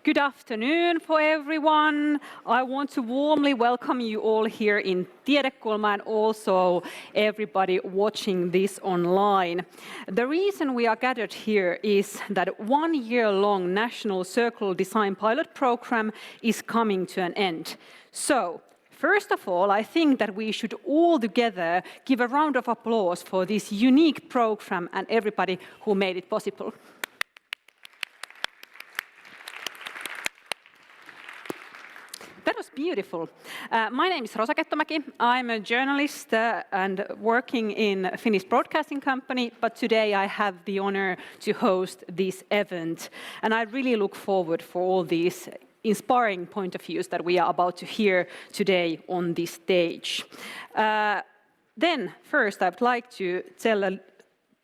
Good afternoon for everyone. I want to warmly welcome you all here in Tiedekulma and also everybody watching this online. The reason we are gathered here is that 1 year-long National Circular Design Pilot Program is coming to an end. So, first of all, I think that we should all together give a round of applause for this unique program and everybody who made it possible. That was beautiful. My name is Rosa Kettomäki. I'm a journalist and working in Finnish broadcasting company, but today I have the honor to host this event. And I really look forward for all these inspiring point of views that we are about to hear today on this stage. Then, first, I would like to tell a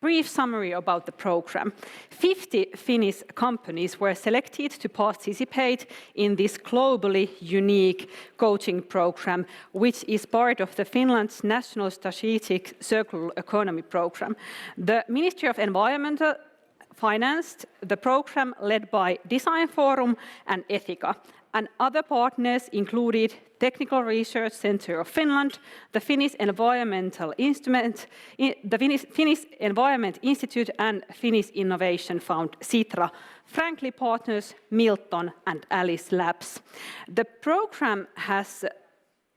brief summary about the program. 50 Finnish companies were selected to participate in this globally unique coaching program, which is part of the Finland's National Strategic Circular Economy Program. The Ministry of Environment financed the program led by Design Forum and Ethica, and other partners included Technical Research Centre of Finland, the Finnish Environment Institute and Finnish Innovation Fund Sitra, Frankly Partners, Milton and Alice Labs. The program has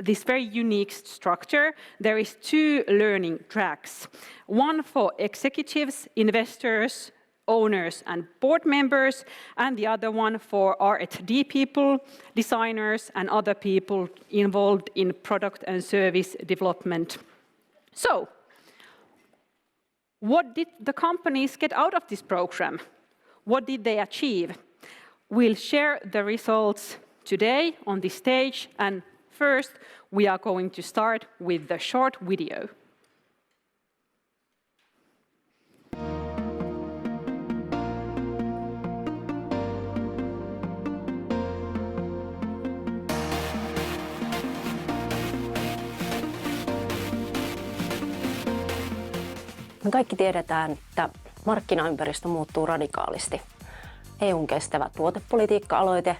this very unique structure. There is 2 learning tracks, one for executives, investors, owners and board members, and the other one for R&D people, designers and other people involved in product and service development. So, what did the companies get out of this program? What did they achieve? We'll share the results today on this stage, and first we are going to start with the short video. Me kaikki tiedetään, että markkinaympäristö muuttuu radikaalisti. EUn kestävä tuotepolitiikka-aloite,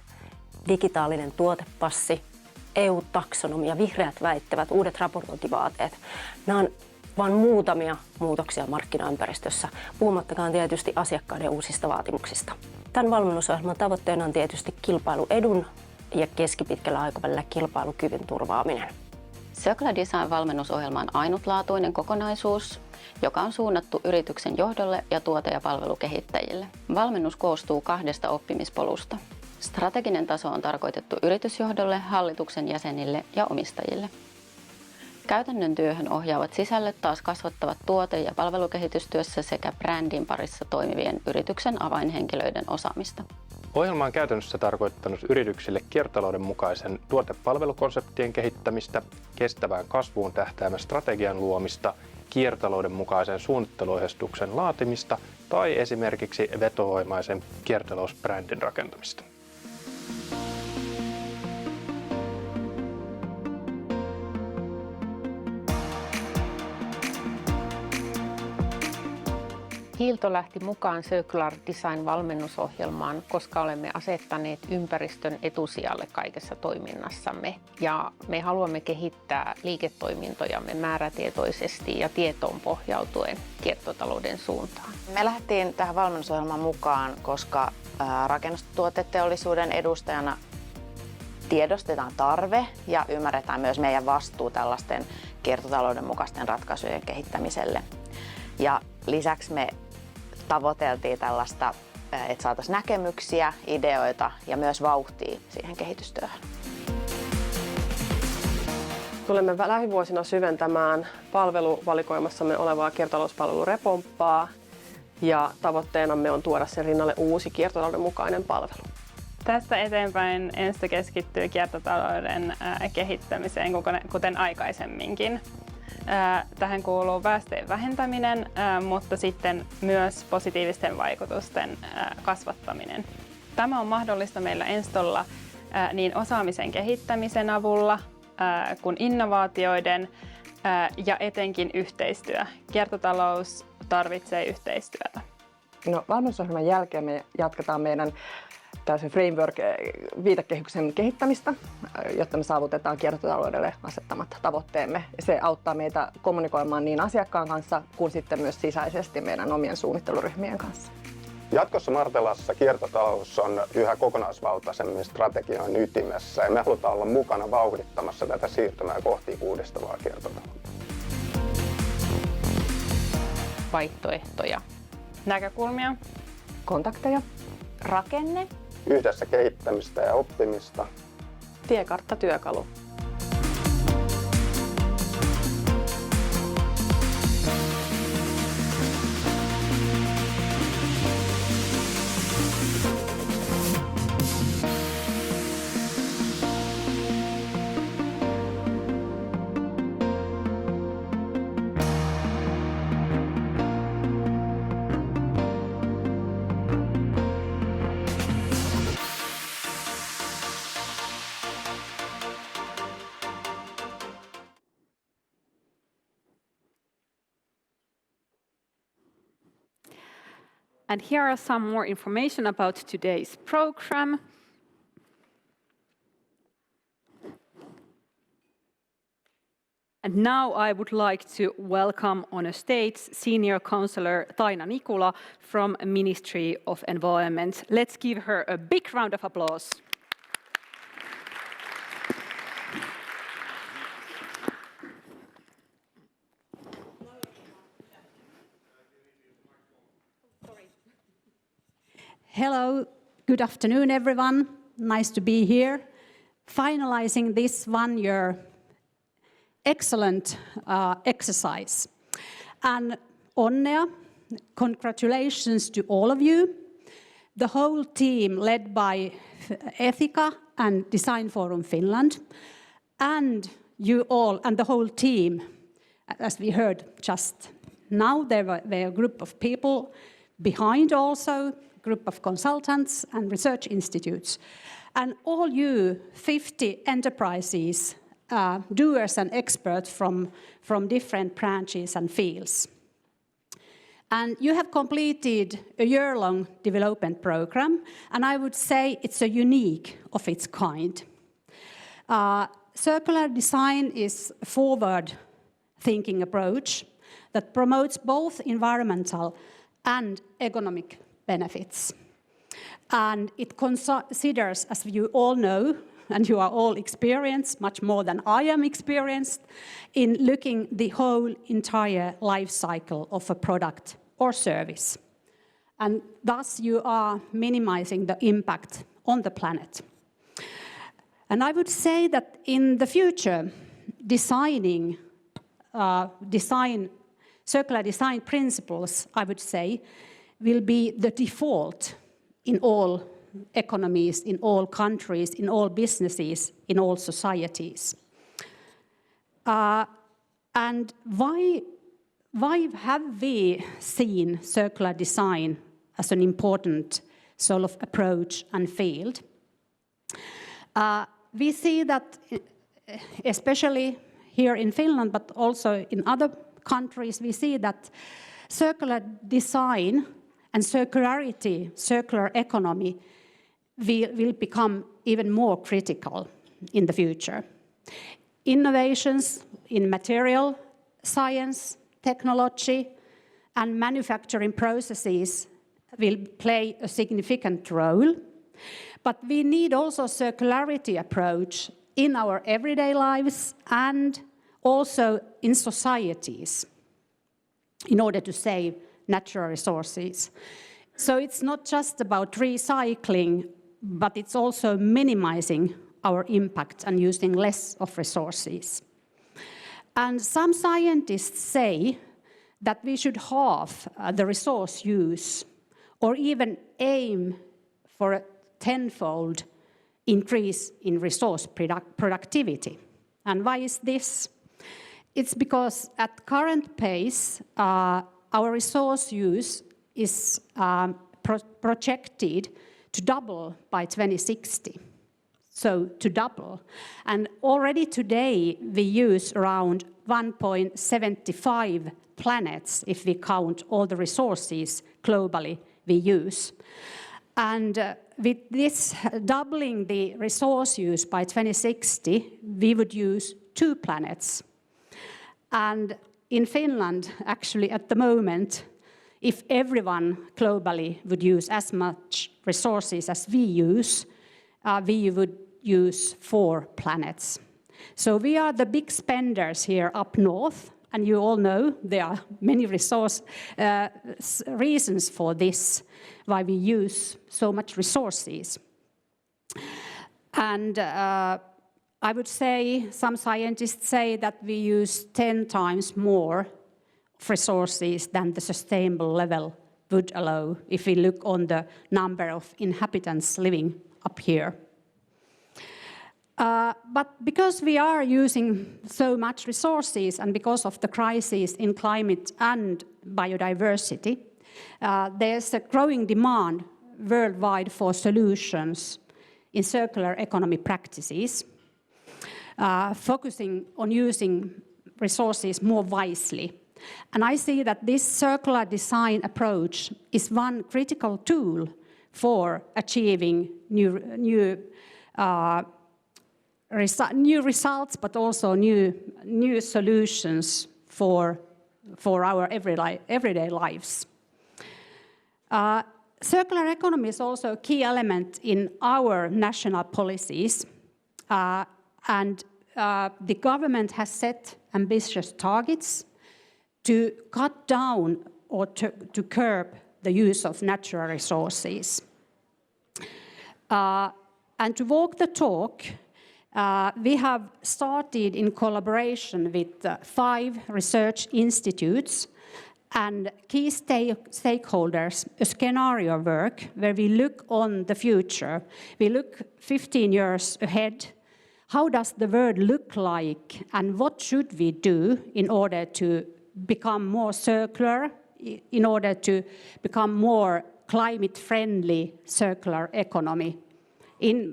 digitaalinen tuotepassi, EU-taksonomia, vihreät väittävät, uudet raportointivaateet. Nämä on vain muutamia muutoksia markkinaympäristössä, puhumattakaan tietysti asiakkaiden uusista vaatimuksista. Tämän valmennusohjelman tavoitteena on tietysti kilpailuedun ja keskipitkällä aikavälillä kilpailukyvyn turvaaminen. Circular Design-valmennusohjelma on ainutlaatuinen kokonaisuus, joka on suunnattu yrityksen johdolle ja tuote- ja palvelukehittäjille. Valmennus koostuu 2 oppimispolusta. Strateginen taso on tarkoitettu yritysjohdolle, hallituksen jäsenille ja omistajille. Käytännön työhön ohjaavat sisällöt taas kasvattavat tuote- ja palvelukehitystyössä sekä brändin parissa toimivien yrityksen avainhenkilöiden osaamista. Ohjelma on käytännössä tarkoittanut yrityksille kiertotalouden mukaisen tuotepalvelukonseptien kehittämistä, kestävään kasvuun tähtäävän strategian luomista, kiertotalouden mukaisen suunnitteluohjeistuksen laatimista tai esimerkiksi vetovoimaisen kiertotalousbrändin rakentamista. Hiilto lähti mukaan Circular Design-valmennusohjelmaan, koska olemme asettaneet ympäristön etusijalle kaikessa toiminnassamme. Ja me haluamme kehittää liiketoimintojamme määrätietoisesti ja tietoon pohjautuen kiertotalouden suuntaan. Me lähdettiin tähän valmennusohjelmaan mukaan, koska rakennustuoteteollisuuden edustajana tiedostetaan tarve ja ymmärretään myös meidän vastuu tällaisten kiertotalouden mukaisten ratkaisujen kehittämiselle. Ja lisäksi me tavoiteltiin tällaista, että saataisiin näkemyksiä, ideoita ja myös vauhtia siihen kehitystyöhön. Tulemme lähivuosina syventämään palveluvalikoimassamme olevaa kiertotalouspalvelurepomppaa ja tavoitteenamme on tuoda sen rinnalle uusi kiertotalouden mukainen palvelu. Tästä eteenpäin Ensto keskittyy kiertotalouden kehittämiseen kuten aikaisemminkin. Tähän kuuluu päästöjen vähentäminen, mutta sitten myös positiivisten vaikutusten kasvattaminen. Tämä on mahdollista meillä Enstolla niin osaamisen kehittämisen avulla kuin innovaatioiden ja etenkin yhteistyö. Kiertotalous tarvitsee yhteistyötä. No, valmennusohjelman jälkeen me jatketaan meidän tällaisen framework-viitekehyksen kehittämistä, jotta me saavutetaan kiertotaloudelle asettamat tavoitteemme. Se auttaa meitä kommunikoimaan niin asiakkaan kanssa kuin sitten myös sisäisesti meidän omien suunnitteluryhmien kanssa. Jatkossa Martelassa kiertotalous on yhä kokonaisvaltaisemmin strategian ytimessä ja me halutaan olla mukana vauhdittamassa tätä siirtymää kohti uudistavaa kiertotaloutta. Vaihtoehtoja. Näkökulmia. Kontakteja. Rakenne. Yhdessä kehittämistä ja oppimista. Tiekartta-työkalu. And here are some more information about today's program. And now I would like to welcome on a stage Senior Councillor Taina Nikula from Ministry of Environment. Let's give her a big round of applause. Hello, good afternoon everyone. Nice to be here. Finalizing this one-year excellent exercise. And onnea, congratulations to all of you. The whole team led by Ethica and Design Forum Finland. And you all, and the whole team, as we heard just now, there were a group of people behind also, group of consultants and research institutes. And all you 50 enterprises, doers and experts from different branches and fields. And you have completed a year-long development program, and I would say it's a unique of its kind. Circular design is a forward-thinking approach that promotes both environmental and economic benefits. And it considers, as you all know, and you are all experienced, much more than I am experienced, in looking the whole entire life cycle of a product or service. And thus you are minimizing the impact on the planet. And I would say that in the future, circular design principles, I would say, will be the default in all economies, in all countries, in all businesses, in all societies. And why have we seen circular design as an important sort of approach and field? We see that, especially here in Finland, but also in other countries, we see that circular design and circularity, circular economy, will become even more critical in the future. Innovations in material science, technology, and manufacturing processes will play a significant role. But we need also circularity approach in our everyday lives and also in societies in order to save natural resources. So it's not just about recycling, but it's also minimizing our impact and using less of resources. And some scientists say that we should halve the resource use or even aim for a tenfold increase in resource productivity. And why is this? It's because at current pace, our resource use is projected to double by 2060. So to double. And already today we use around 1.75 planets if we count all the resources globally we use. And with this doubling the resource use by 2060, we would use 2 planets. And in Finland, actually at the moment, if everyone globally would use as much resources as we use, we would use 4 planets. So we are the big spenders here up north, and you all know there are many reasons for this, why we use so much resources. And I would say, some scientists say that we use 10 times more resources than the sustainable level would allow if we look on the number of inhabitants living up here. But because we are using so much resources and because of the crisis in climate and biodiversity, there's a growing demand worldwide for solutions in circular economy practices, focusing on using resources more wisely. And I see that this circular design approach is one critical tool for achieving new results, but also new solutions for our everyday lives. Circular economy is also a key element in our national policies, and the government has set ambitious targets to cut down or to curb the use of natural resources. And to walk the talk, we have started in collaboration with 5 research institutes and key stakeholders a scenario work where we look on the future. We look 15 years ahead. How does the world look like, and what should we do in order to become more circular, in order to become more climate-friendly circular economy,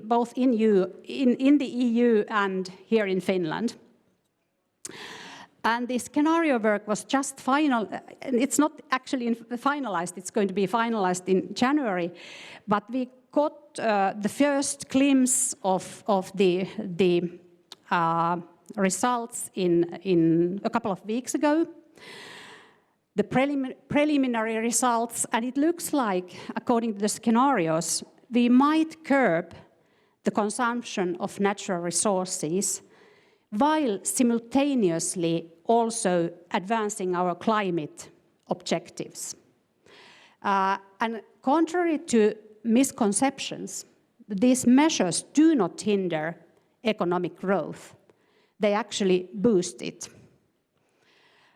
both in the EU and here in Finland. And the scenario work was just final. It's not actually finalized. It's going to be finalized in January, but we got the first glimpse of the results in a couple of weeks ago. The preliminary results, and it looks like, according to the scenarios, we might curb the consumption of natural resources while simultaneously also advancing our climate objectives. And contrary to misconceptions, these measures do not hinder economic growth. They actually boost it.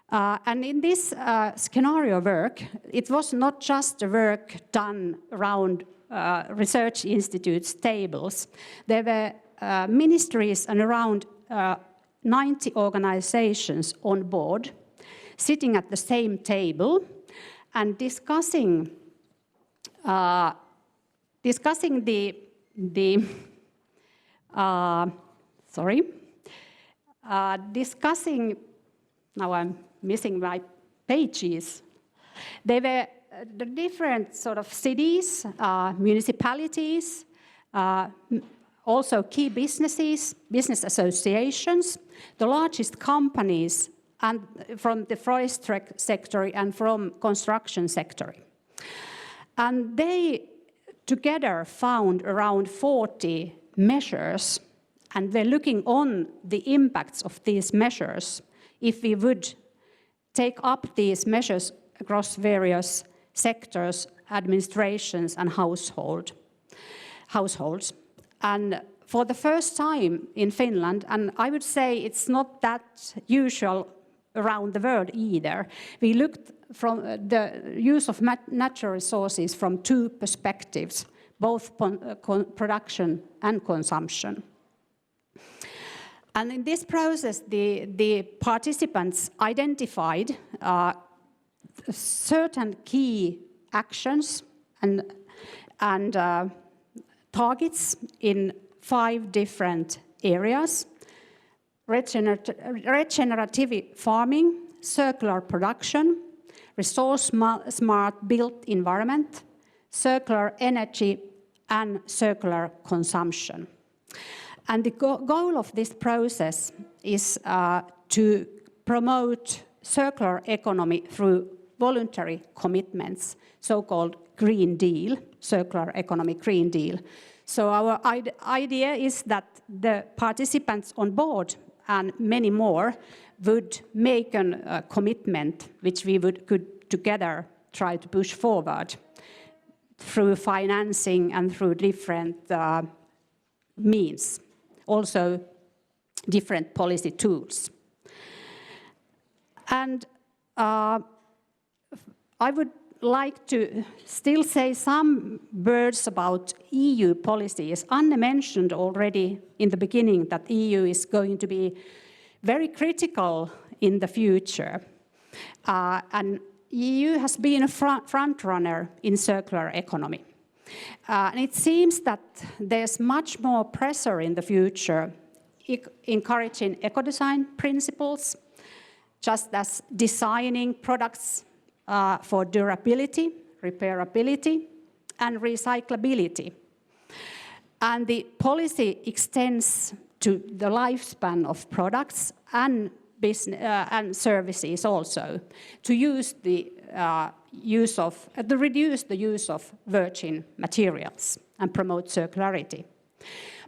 And in this scenario work, it was not just work done around research institutes' tables. There were ministries and around 90 organizations on board, sitting at the same table and discussing now I'm missing my pages. They were the different sort of cities, municipalities, also key businesses, business associations, the largest companies, and from the forestry sector and from construction sector. And they together found around 40 measures, and they're looking on the impacts of these measures if we would take up these measures across various sectors, administrations, and households. And for the first time in Finland, and I would say it's not that usual around the world either, we looked from the use of natural resources from 2 perspectives, both production and consumption. And in this process, the participants identified certain key actions and targets in 5 different areas: regenerative farming, circular production, resource-smart built environment, circular energy, and circular consumption. And the goal of this process is to promote circular economy through voluntary commitments, so-called Green Deal, Circular Economy Green Deal. So our idea is that the participants on board and many more would make a commitment which we could together try to push forward through financing and through different means, also different policy tools. And I would like to still say some words about EU policies. Anne mentioned already in the beginning that EU is going to be very critical in the future. And EU has been a front runner in circular economy. And it seems that there's much more pressure in the future encouraging eco-design principles, just as designing products for durability, repairability, and recyclability. And the policy extends to the lifespan of products and business and services also, to reduce the use of virgin materials and promote circularity.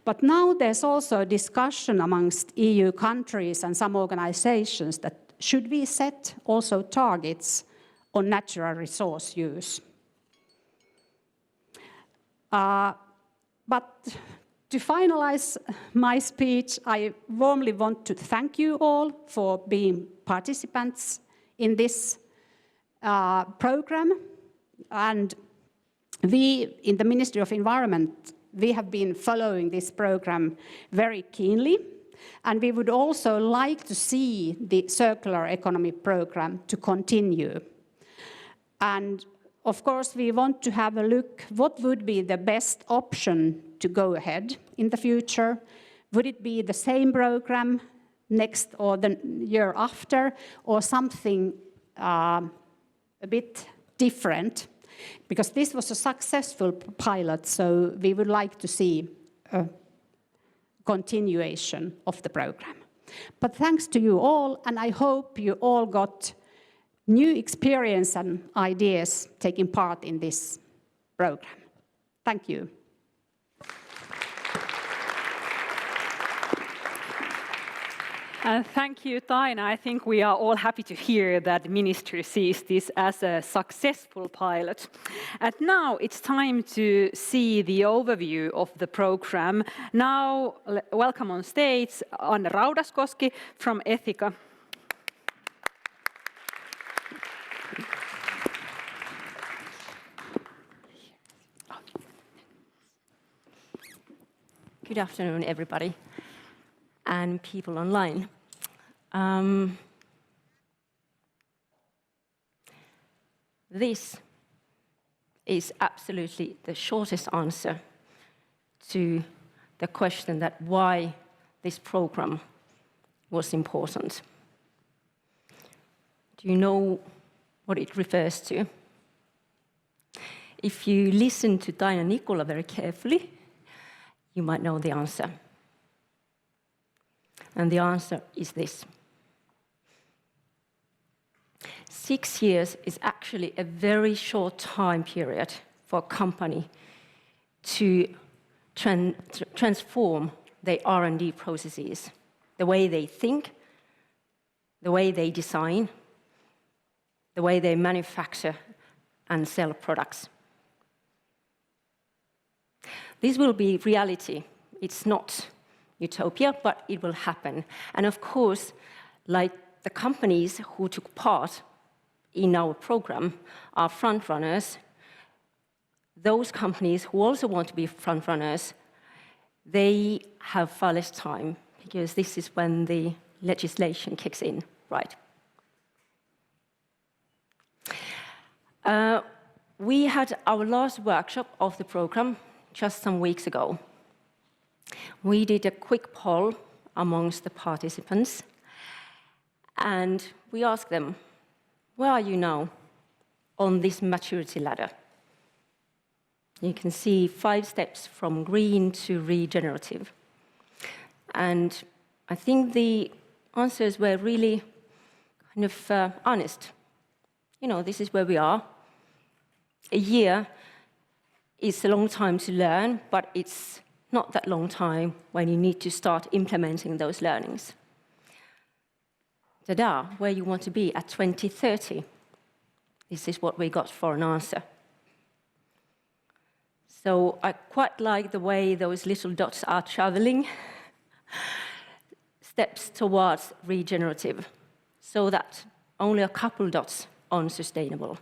But now there's also a discussion amongst EU countries and some organizations that should we set also targets on natural resource use. But to finalize my speech, I warmly want to thank you all for being participants in this program. And we, in the Ministry of Environment, we have been following this program very keenly. And we would also like to see the circular economy program to continue. And of course, we want to have a look what would be the best option to go ahead in the future. Would it be the same program next or the year after, or something a bit different? Because this was a successful pilot, so we would like to see a continuation of the program. But thanks to you all, and I hope you all got new experience and ideas taking part in this program. Thank you. Thank you, Taina. I think we are all happy to hear that the Ministry sees this as a successful pilot. And now it's time to see the overview of the program. Now, welcome on stage Anne Raudaskoski from Ethica. Good afternoon, everybody, and people online. This is absolutely the shortest answer to the question that why this program was important. Do you know what it refers to? If you listen to Taina Nikola very carefully, you might know the answer. And the answer is this. 6 years is actually a very short time period for a company to transform their R&D processes, the way they think, the way they design, the way they manufacture and sell products. This will be reality. It's not utopia, but it will happen. And of course, like the companies who took part in our program are front runners. Those companies who also want to be front runners, they have far less time because this is when the legislation kicks in, right? We had our last workshop of the program just some weeks ago. We did a quick poll amongst the participants, and we asked them, where are you now on this maturity ladder? You can see 5 steps from green to regenerative. And I think the answers were really kind of honest. You know, this is where we are. A year is a long time to learn, but it's not that long time when you need to start implementing those learnings. Ta-da, where you want to be at 2030. This is what we got for an answer. So I quite like the way those little dots are traveling. Steps towards regenerative, so that only a couple dots on sustainable.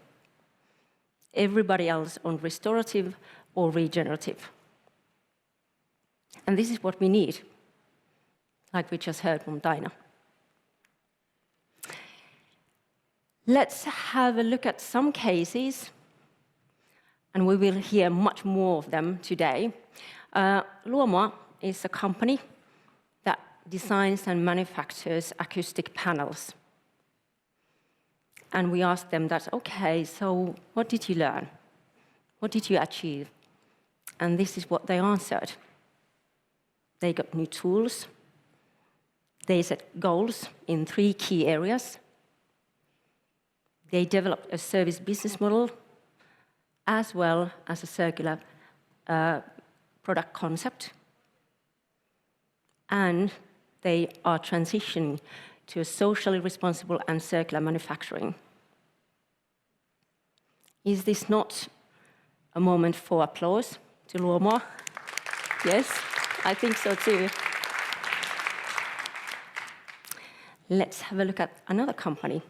Everybody else on restorative or regenerative. And this is what we need, like we just heard from Taina. Let's have a look at some cases, and we will hear much more of them today. Luomo is a company that designs and manufactures acoustic panels. And we asked them that, okay, so what did you learn? What did you achieve? And this is what they answered. They got new tools. They set goals in 3 key areas. They developed a service business model as well as a circular product concept. And they are transitioning to a socially responsible and circular manufacturing. Is this not a moment for applause to Luomo? Yes, I think so too. Let's have a look at another company.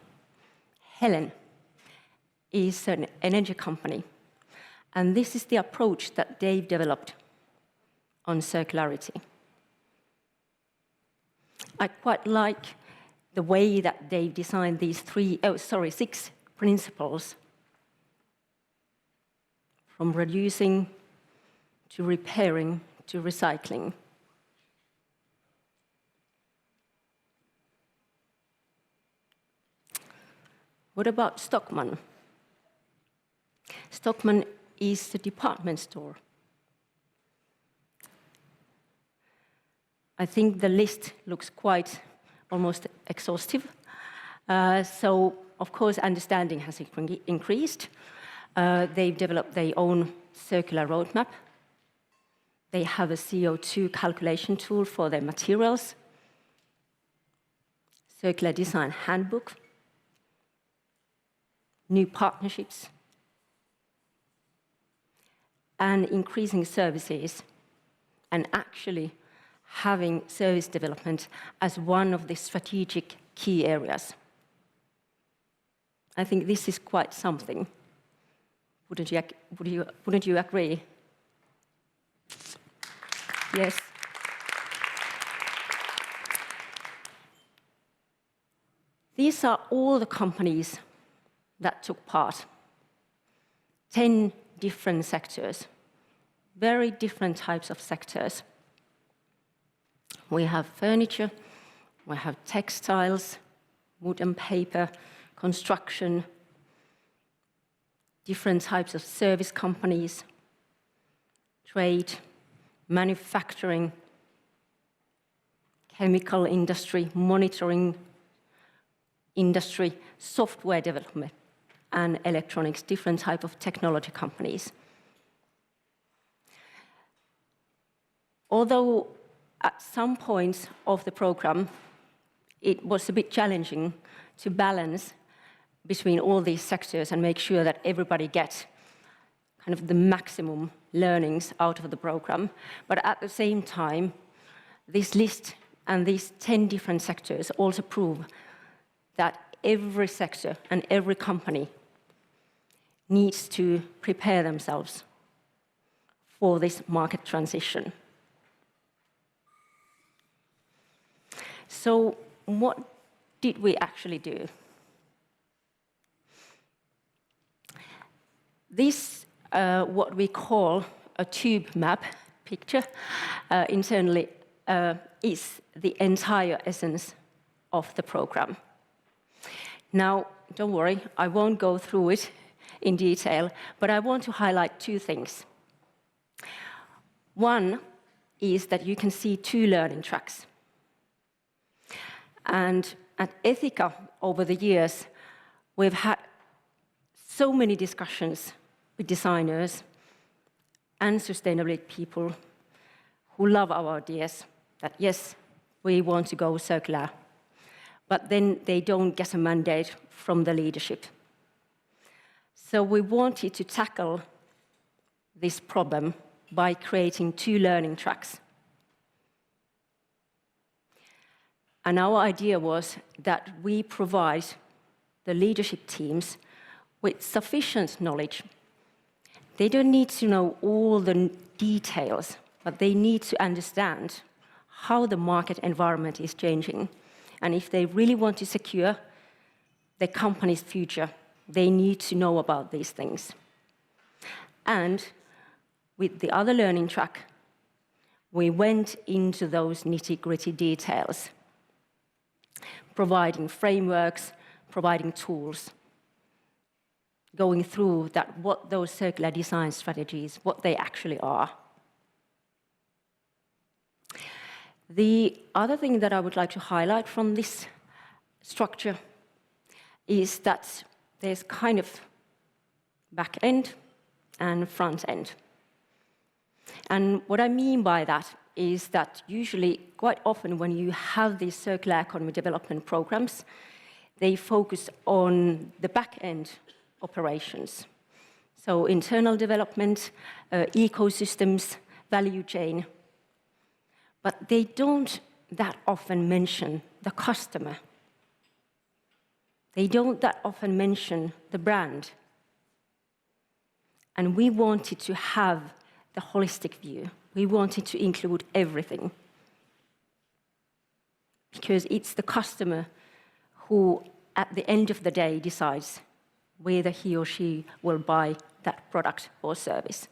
Helen is an energy company, and this is the approach that they've developed on circularity. I quite like the way that they've designed these 6 principles, from reducing to repairing to recycling. What about Stockmann? Stockmann is a department store. I think the list looks quite almost exhaustive. So, of course, understanding has increased. They've developed their own circular roadmap. They have a CO2 calculation tool for their materials, circular design handbook, new partnerships, and increasing services, and actually having service development as one of the strategic key areas. I think this is quite something. Wouldn't you agree? Yes. These are all the companies that took part. 10 different sectors, very different types of sectors. We have furniture, we have textiles, wood and paper, construction, different types of service companies, trade, manufacturing, chemical industry, monitoring industry, software development, and electronics, different type of technology companies. Although at some points of the program, it was a bit challenging to balance between all these sectors and make sure that everybody gets kind of the maximum learnings out of the program. But at the same time, this list and these 10 different sectors also prove that every sector and every company needs to prepare themselves for this market transition. So what did we actually do? This, what we call a tube map picture internally, is the entire essence of the program. Now, don't worry, I won't go through it in detail, but I want to highlight 2 things. One is that you can see 2 learning tracks. And at Ethica, over the years, we've had so many discussions with designers and sustainability people who love our ideas, that yes, we want to go circular, but then they don't get a mandate from the leadership. So we wanted to tackle this problem by creating 2 learning tracks. And our idea was that we provide the leadership teams with sufficient knowledge. They don't need to know all the details, but they need to understand how the market environment is changing. And if they really want to secure the company's future, they need to know about these things. And with the other learning track, we went into those nitty-gritty details, providing frameworks, providing tools, going through that what those circular design strategies, what they actually are. The other thing that I would like to highlight from this structure is that there's kind of back end and front end. And what I mean by that is that usually, quite often when you have these circular economy development programs, they focus on the back end operations. So internal development, ecosystems, value chain. But they don't that often mention the customer. They don't that often mention the brand. And we wanted to have the holistic view. We wanted to include everything. Because it's the customer who, at the end of the day, decides whether he or she will buy that product or service.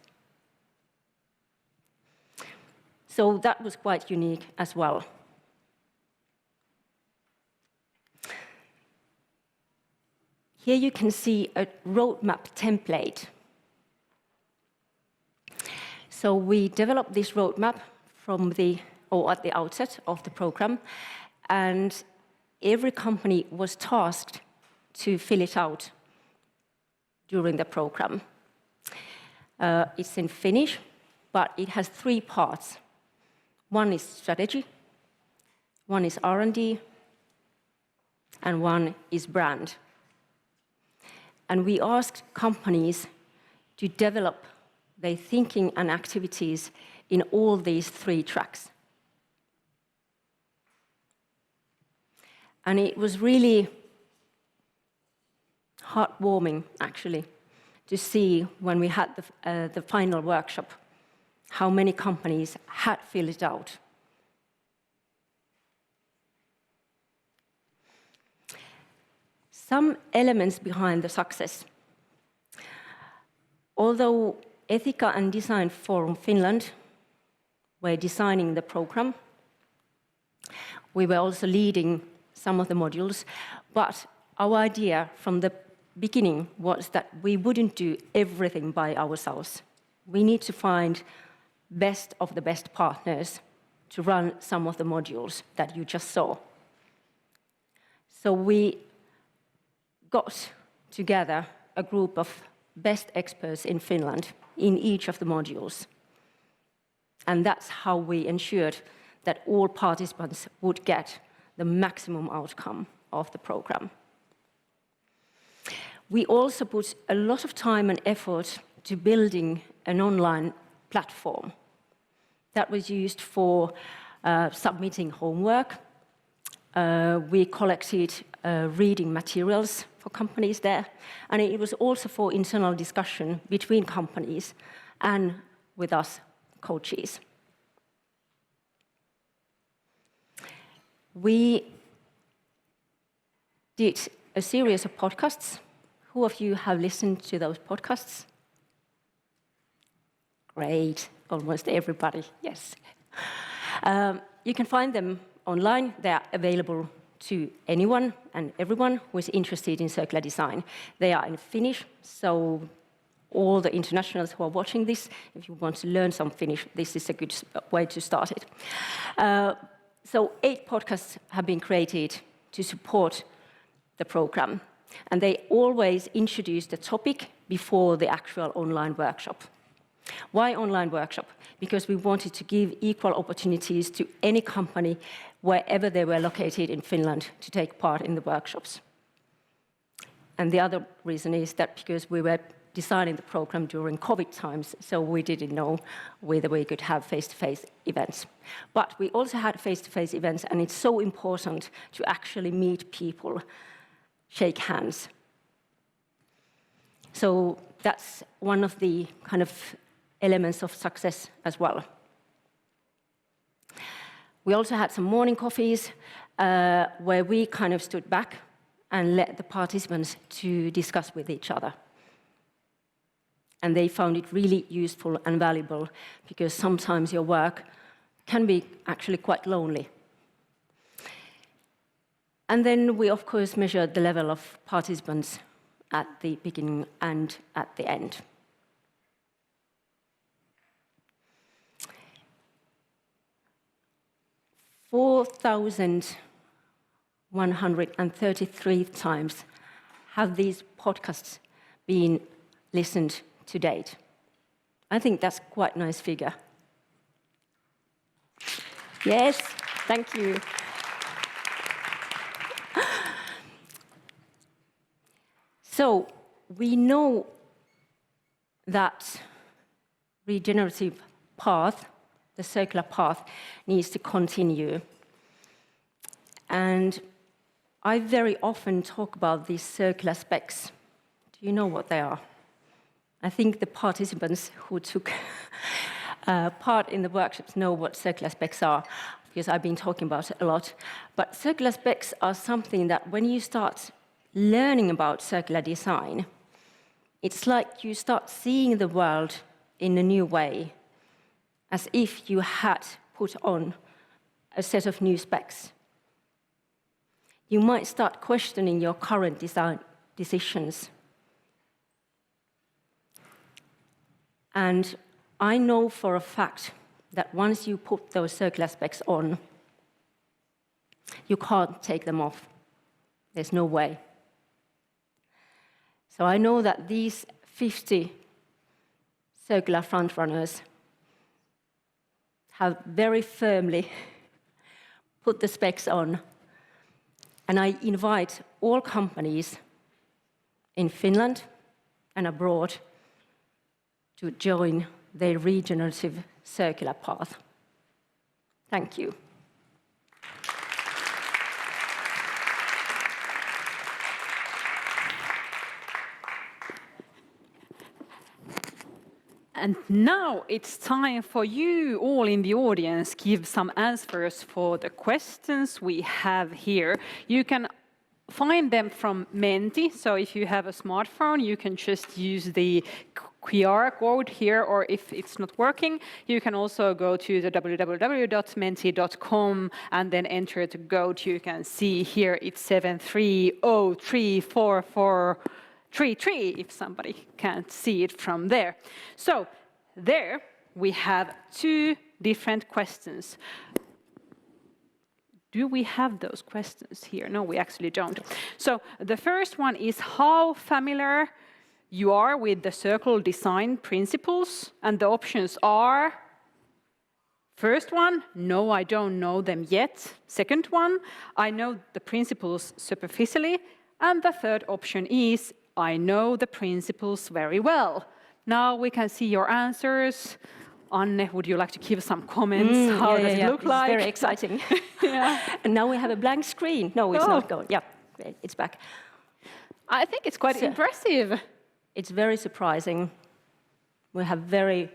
So that was quite unique as well. Here you can see a roadmap template. So we developed this roadmap at the outset of the program, and every company was tasked to fill it out during the program. It's in Finnish, but it has 3 parts. One is strategy, one is R&D, and one is brand. And we asked companies to develop their thinking and activities in all these 3 tracks. And it was really heartwarming, actually, to see when we had the final workshop, how many companies had filled it out. Some elements behind the success. Although Ethica and Design Forum Finland were designing the program, we were also leading some of the modules, but our idea from the beginning was that we wouldn't do everything by ourselves. We need to find best of the best partners to run some of the modules that you just saw. So we got together a group of best experts in Finland in each of the modules. And that's how we ensured that all participants would get the maximum outcome of the program. We also put a lot of time and effort to building an online platform that was used for submitting homework. We collected reading materials for companies there, and it was also for internal discussion between companies and with us coaches. We did a series of podcasts. Who of you have listened to those podcasts? Great, almost everybody, yes. You can find them online. They are available to anyone and everyone who is interested in circular design. They are in Finnish, so all the internationals who are watching this, if you want to learn some Finnish, this is a good way to start it. So 8 podcasts have been created to support the program, and they always introduce the topic before the actual online workshop. Why online workshop? Because we wanted to give equal opportunities to any company wherever they were located in Finland to take part in the workshops. And the other reason is that because we were designing the program during COVID times, so we didn't know whether we could have face-to-face events. But we also had face-to-face events, and it's so important to actually meet people, shake hands. So that's one of the kind of elements of success as well. We also had some morning coffees where we kind of stood back and let the participants to discuss with each other. And they found it really useful and valuable because sometimes your work can be actually quite lonely. And then we, of course, measured the level of participants at the beginning and at the end. (4,133 times have these podcasts been listened to date. I think that's quite a nice figure. Yes, thank you. So we know that regenerative path, the circular path, needs to continue. And I very often talk about these circular specs. Do you know what they are? I think the participants who took part in the workshops know what circular specs are, because I've been talking about it a lot. But circular specs are something that when you start learning about circular design, it's like you start seeing the world in a new way, as if you had put on a set of new specs. You might start questioning your current design decisions. And I know for a fact that once you put those circular specs on, you can't take them off. There's no way. So I know that these 50 circular frontrunners have very firmly put the specs on. And I invite all companies in Finland and abroad to join their regenerative circular path. Thank you. And now it's time for you all in the audience give some answers for the questions we have here. You can find them from Menti, so if you have a smartphone, you can just use the QR code here, or if it's not working, you can also go to the www.menti.com and then enter the code. You can see here it's 73034433 if somebody can't see it from there. So there we have 2 different questions. Do we have those questions here? No, we actually don't. So the first one is how familiar you are with the circular design principles, and the options are: first one, no, I don't know them yet. Second one, I know the principles superficially. And the third option is, I know the principles very well. Now we can see your answers. Anne, would you like to give some comments? How does it look like? It's very exciting. And now we have a blank screen. No, it's not going. Yeah, it's back. I think it's quite impressive. It's very surprising. We have very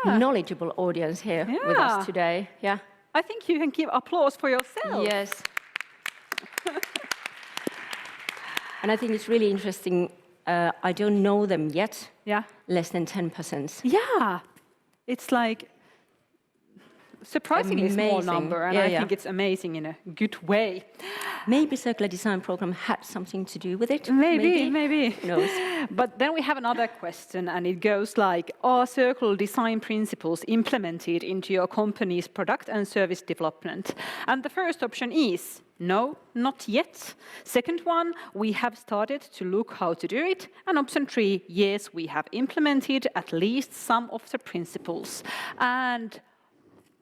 knowledgeable audience here with us today. Yeah. I think you can give applause for yourself. Yes. And I think it's really interesting. I don't know them yet. Yeah. Less than 10%. Yeah. It's like surprisingly small Amazing. number, and I think it's amazing in a good way. Maybe circular design program had something to do with it. Maybe. Who knows? But then we have another question, and it goes like, are circular design principles implemented into your company's product and service development? And the first option is no, not yet. Second one, we have started to look how to do it. And option 3, yes, we have implemented at least some of the principles. And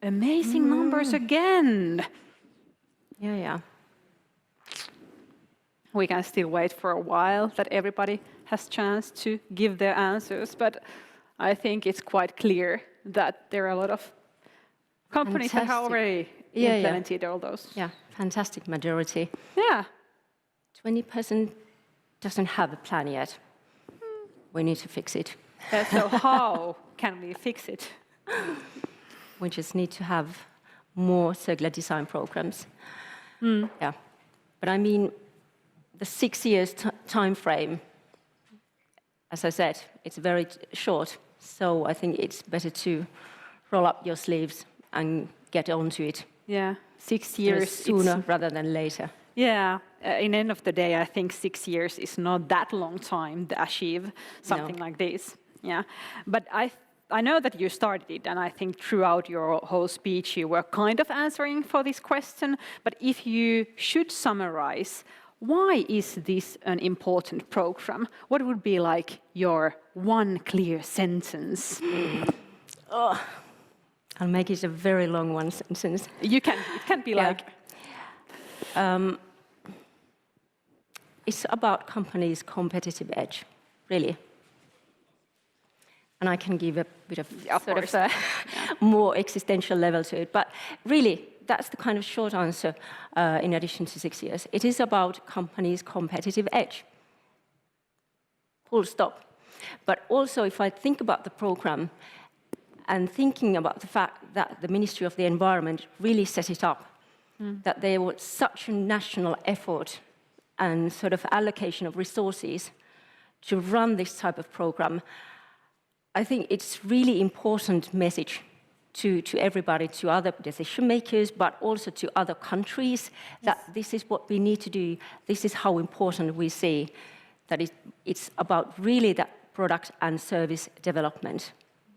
amazing numbers again. Yeah. We can still wait for a while that everybody has chance to give their answers, but I think it's quite clear that there are a lot of companies that have already implemented all those. Yeah, fantastic majority. Yeah. 20% doesn't have a plan yet. We need to fix it. So how can we fix it? We just need to have more circular design programs. Yeah, but I mean, the 6 years time frame, as I said, it's very short. So I think it's better to roll up your sleeves and get onto it. Yeah, 6 years. Sooner rather than later. Yeah, in the end of the day, I think 6 years is not that long time to achieve something like this. Yeah, but I know that you started it, and I think throughout your whole speech you were kind of answering for this question. But if you should summarize, why is this an important program? What would be like your one clear sentence? I'll make it a very long one sentence. You can. It can be like. It's about companies' competitive edge, really. And I can give a bit of sort of a more existential level to it. But really, that's the kind of short answer in addition to 6 years. It is about companies' competitive edge. Full stop. But also, if I think about the program and thinking about the fact that the Ministry of the Environment really set it up, that there was such a national effort and sort of allocation of resources to run this type of program, I think it's really important message to everybody, to other decision makers, but also to other countries, that this is what we need to do. This is how important we see that it's about really that product and service development,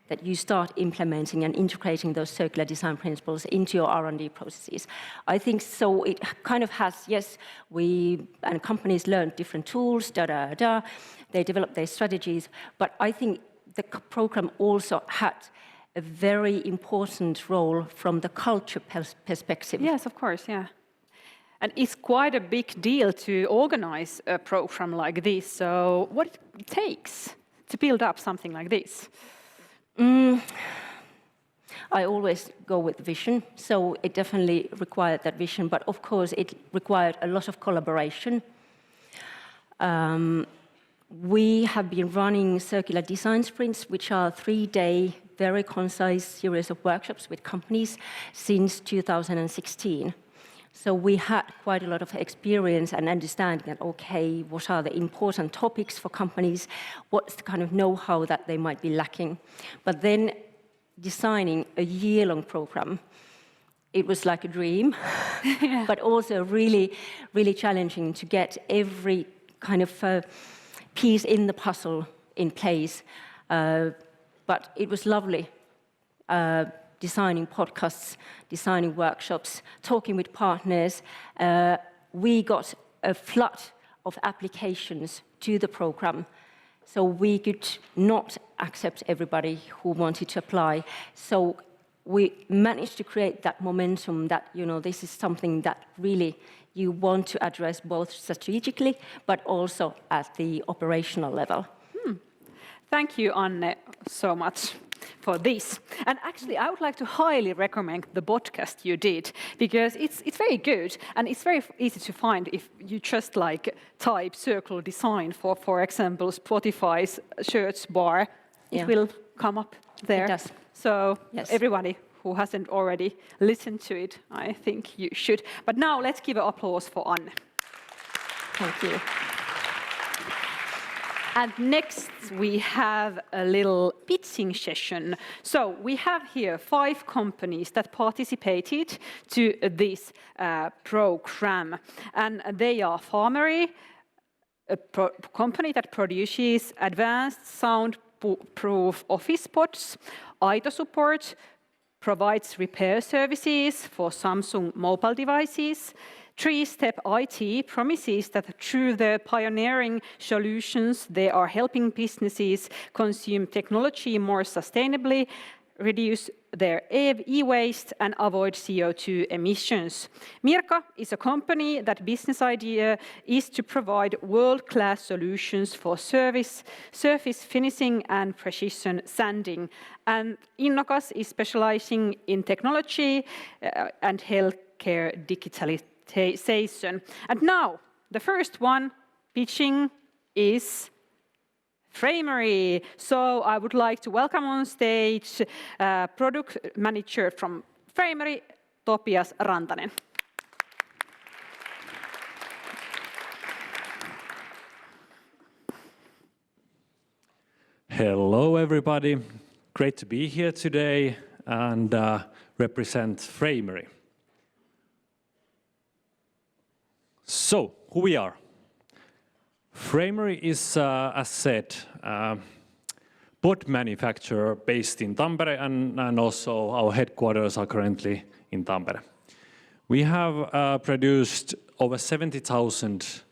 that you start implementing and integrating those circular design principles into your R&D processes. I think so it kind of has, yes, and companies learn different tools, they develop their strategies, but I think the program also had a very important role from the culture perspective. Yes, of course, yeah. And it's quite a big deal to organize a program like this. So what it takes to build up something like this? I always go with vision, so it definitely required that vision, but of course it required a lot of collaboration. We have been running circular design sprints, which are 3-day, very concise series of workshops with companies since 2016. So we had quite a lot of experience and understanding that, okay, what are the important topics for companies? What's the kind of know-how that they might be lacking? But then designing a year-long program, it was like a dream, but also really, really challenging to get every kind of piece in the puzzle in place. But it was lovely. Designing podcasts, designing workshops, talking with partners. We got a flood of applications to the program, so we could not accept everybody who wanted to apply. So we managed to create that momentum that, this is something that really you want to address both strategically, but also at the operational level. Thank you, Anne, so much for this. And actually, I would like to highly recommend the podcast you did, because it's very good and it's very easy to find if you just type circular design for example, Spotify's search bar. It will come up there. It does. So everybody who hasn't already listened to it, I think you should. But now let's give an applause for Anne. Thank you. And next we have a little pitching session. So we have here 5 companies that participated to this program. And they are Farmery, a company that produces advanced soundproof office pods. Aito Support provides repair services for Samsung mobile devices. 3-Step IT promises that through their pioneering solutions, they are helping businesses consume technology more sustainably, reduce their e-waste and avoid CO2 emissions. Mirka is a company that business idea is to provide world-class solutions for surface finishing and precision sanding. And Innokas is specializing in technology and healthcare digitalization. And now, the first one pitching is Framery. So I would like to welcome on stage product manager from Framery, Topias Rantanen. Hello everybody, great to be here today and represent Framery. So, who we are? Framery is, as said, pod manufacturer based in Tampere and also our headquarters are currently in Tampere. We have produced over 70,000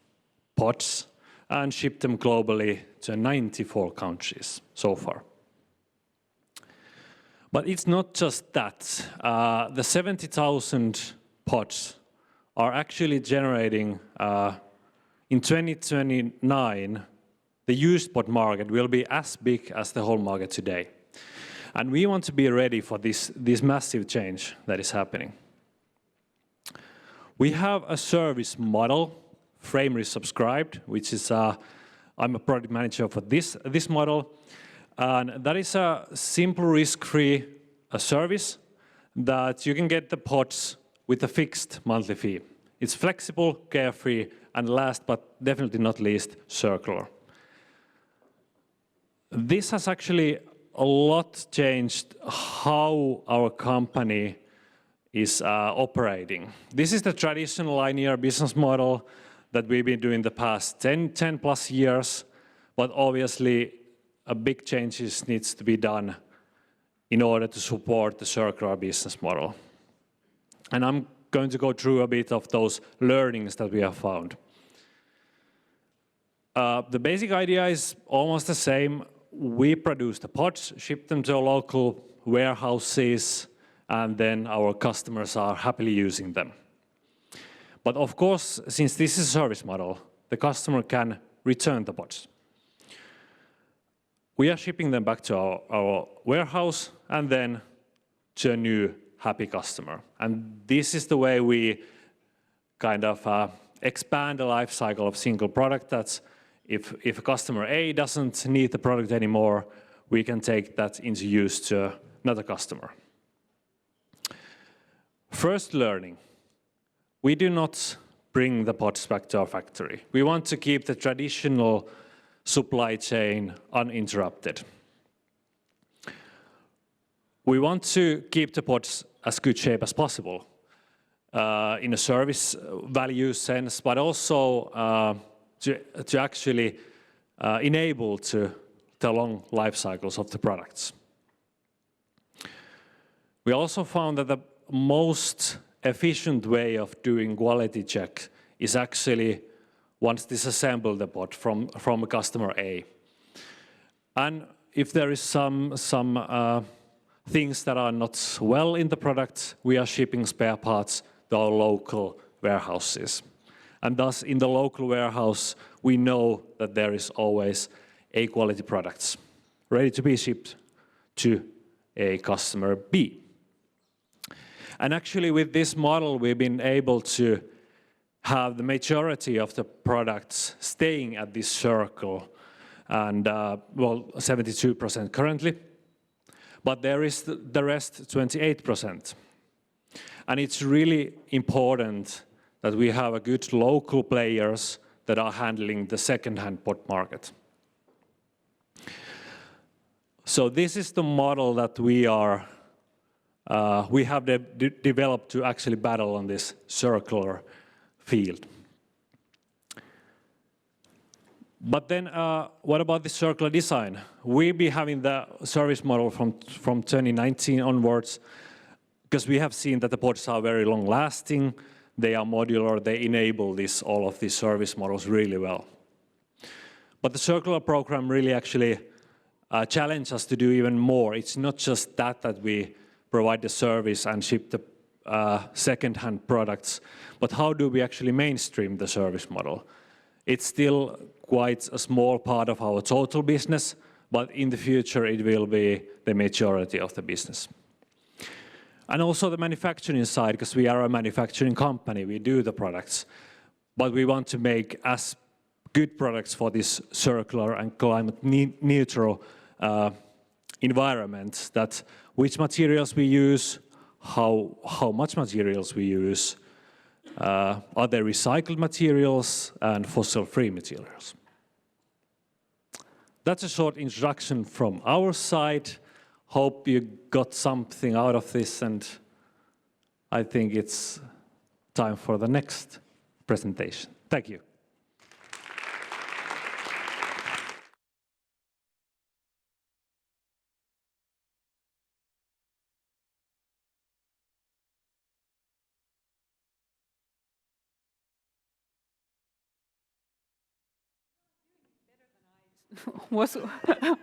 pods and shipped them globally to 94 countries so far. But it's not just that. The 70,000 pods are actually generating in 2029, the used pod market will be as big as the whole market today. And we want to be ready for this massive change that is happening. We have a service model, Framery Subscribed, which is, I'm a product manager for this model. And that is a simple risk-free service that you can get the pods with a fixed monthly fee. It's flexible, carefree, and last but definitely not least, circular. This has actually a lot changed how our company is operating. This is the traditional linear business model that we've been doing the past 10 plus years, but obviously a big changes needs to be done in order to support the circular business model. And I'm going to go through a bit of those learnings that we have found. The basic idea is almost the same. We produce the pods, ship them to local warehouses, and then our customers are happily using them. But of course, since this is a service model, the customer can return the pods. We are shipping them back to our warehouse and then to a new happy customer. And this is the way we kind of expand the life cycle of single product. That's if customer A doesn't need the product anymore, we can take that into use to another customer. First learning. We do not bring the pods back to our factory. We want to keep the traditional supply chain uninterrupted. We want to keep the pods as good shape as possible in a service value sense, but also to actually enable the long life cycles of the products. We also found that the most efficient way of doing quality check is actually once disassemble the pod from a customer A. And if there is some things that are not well in the product, we are shipping spare parts to our local warehouses. And thus, in the local warehouse, we know that there is always A-quality products ready to be shipped to a customer B. And actually, with this model, we've been able to have the majority of the products staying at this circle, and 72% currently. But there is the rest, 28%. And it's really important that we have a good local players that are handling the second-hand pod market. So this is the model that we have developed to actually battle on this circular field. But then, what about the circular design? We'll be having the service model from 2019 onwards, because we have seen that the pods are very long-lasting, they are modular, they enable all of these service models really well. But the circular program really actually challenged us to do even more. It's not just that we provide the service and ship the second-hand products, but how do we actually mainstream the service model? It's still quite a small part of our total business, but in the future it will be the majority of the business. And also the manufacturing side, because we are a manufacturing company, we do the products, but we want to make as good products for this circular and climate neutral environment, that which materials we use, how much materials we use, are there recycled materials and fossil-free materials. That's a short introduction from our side. Hope you got something out of this, and I think it's time for the next presentation. Thank you. Was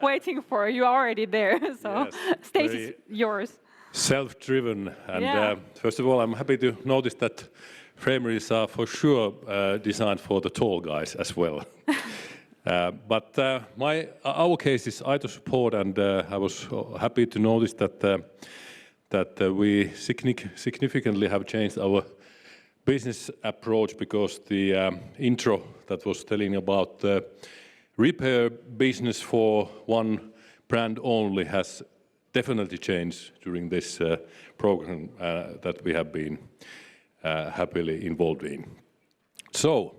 waiting for. You are already there, so yes, stage is yours. Self-driven, and Yeah. First of all, I'm happy to notice that frame rails are for sure designed for the tall guys as well. But our case is ITO support, and I was happy to notice that we significantly have changed our business approach, because the intro that was telling about the repair business for one brand only has definitely changed during this program that we have been happily involved in. So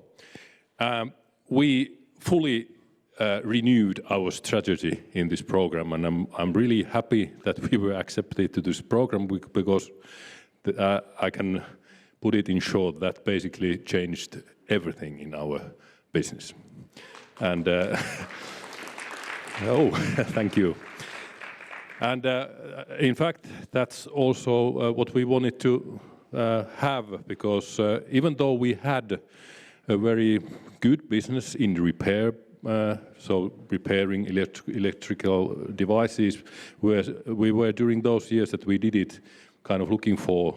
we fully renewed our strategy in this program, and I'm really happy that we were accepted to this program, because I can put it in short, that basically changed everything in our business. And oh, thank you. And in fact, that's also what we wanted to have, because even though we had a very good business in repair, so repairing electrical devices, we were during those years that we did it kind of looking for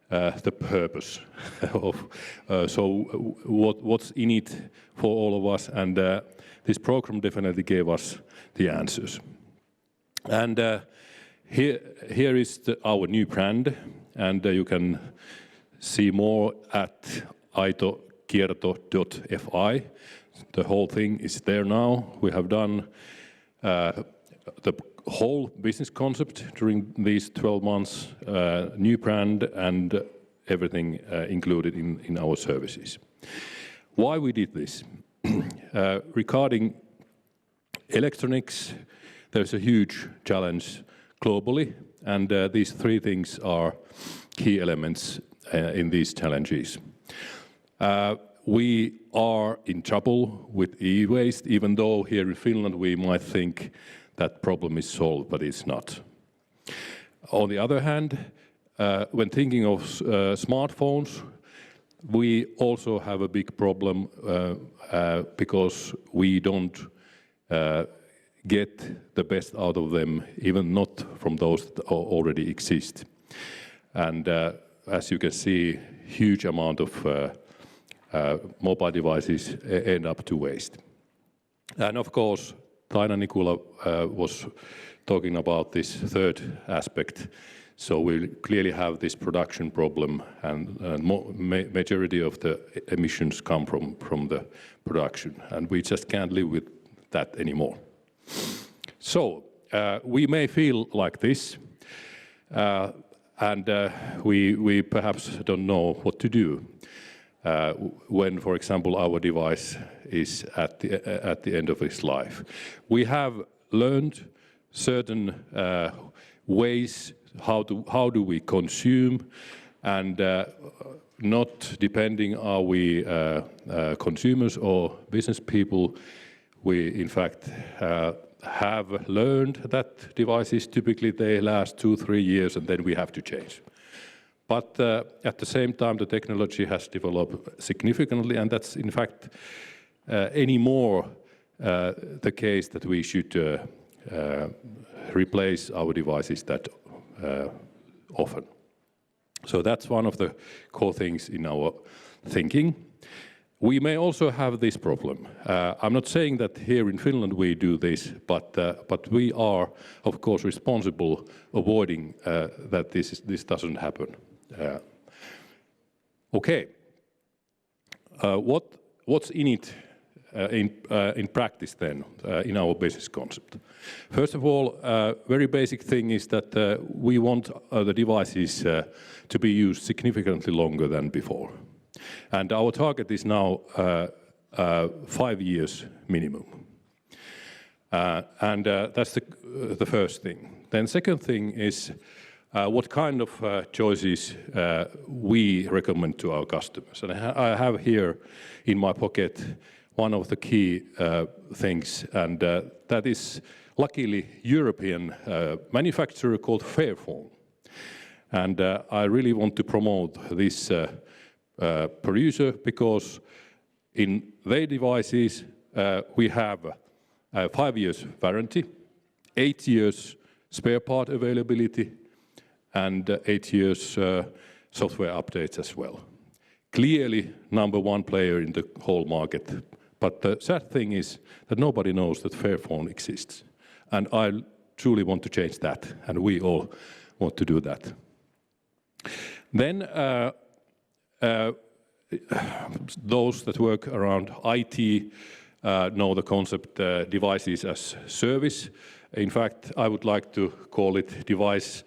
the purpose of so what's in it for all of us, and this program definitely gave us the answers. And here is our new brand, and you can see more at itokierto.fi. The whole thing is there now. We have done the whole business concept during these 12 months, new brand and everything included in our services. Why we did this? Regarding electronics, there's a huge challenge globally, and these three things are key elements in these challenges. We are in trouble with e-waste, even though here in Finland we might think that problem is solved, but it's not. On the other hand, when thinking of smartphones, we also have a big problem because we don't get the best out of them, even not from those that already exist. And as you can see, huge amount of mobile devices end up to waste. And of course, Taina Nikula was talking about this third aspect. So we clearly have this production problem, and majority of the emissions come from the production, and we just can't live with that anymore. So we may feel like this, and we perhaps don't know what to do when, for example, our device is at the end of its life. We have learned certain ways how do we consume, and not depending are we consumers or business people. We in fact have learned that devices typically they last 2-3 years and then we have to change. But at the same time the technology has developed significantly, and that's in fact anymore the case that we should replace our devices that often. So that's one of the core things in our thinking. We may also have this problem. I'm not saying that here in Finland we do this, but we are, of course, responsible avoiding that this doesn't happen. Okay. What's in it in practice then in our business concept? First of all, very basic thing is that we want the devices to be used significantly longer than before. And our target is now 5 years minimum. And that's the first thing. Then second thing is what kind of choices we recommend to our customers. And I have here in my pocket one of the key things, and that is luckily European manufacturer called Fairphone. And I really want to promote this producer because in their devices we have 5 years warranty, 8 years spare part availability, and 8 years software updates as well. Clearly number one player in the whole market. But the sad thing is that nobody knows that Fairphone exists. And I truly want to change that, and we all want to do that. Then those that work around IT know the concept devices as service. In fact, I would like to call it device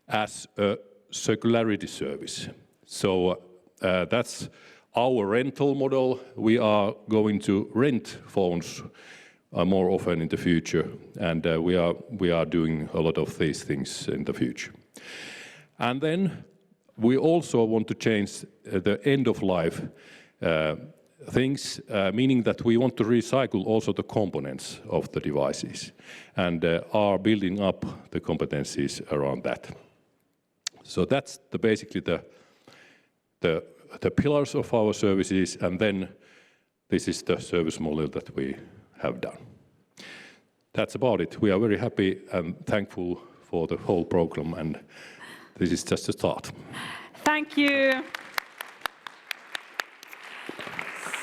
as a circularity service. So that's our rental model. We are going to rent phones more often in the future, and we are doing a lot of these things in the future. And then we also want to change the end of life things, meaning that we want to recycle also the components of the devices, and are building up the competencies around that. So that's basically the pillars of our services, and then this is the service model that we have done. That's about it. We are very happy and thankful for the whole program, and this is just a start. Thank you.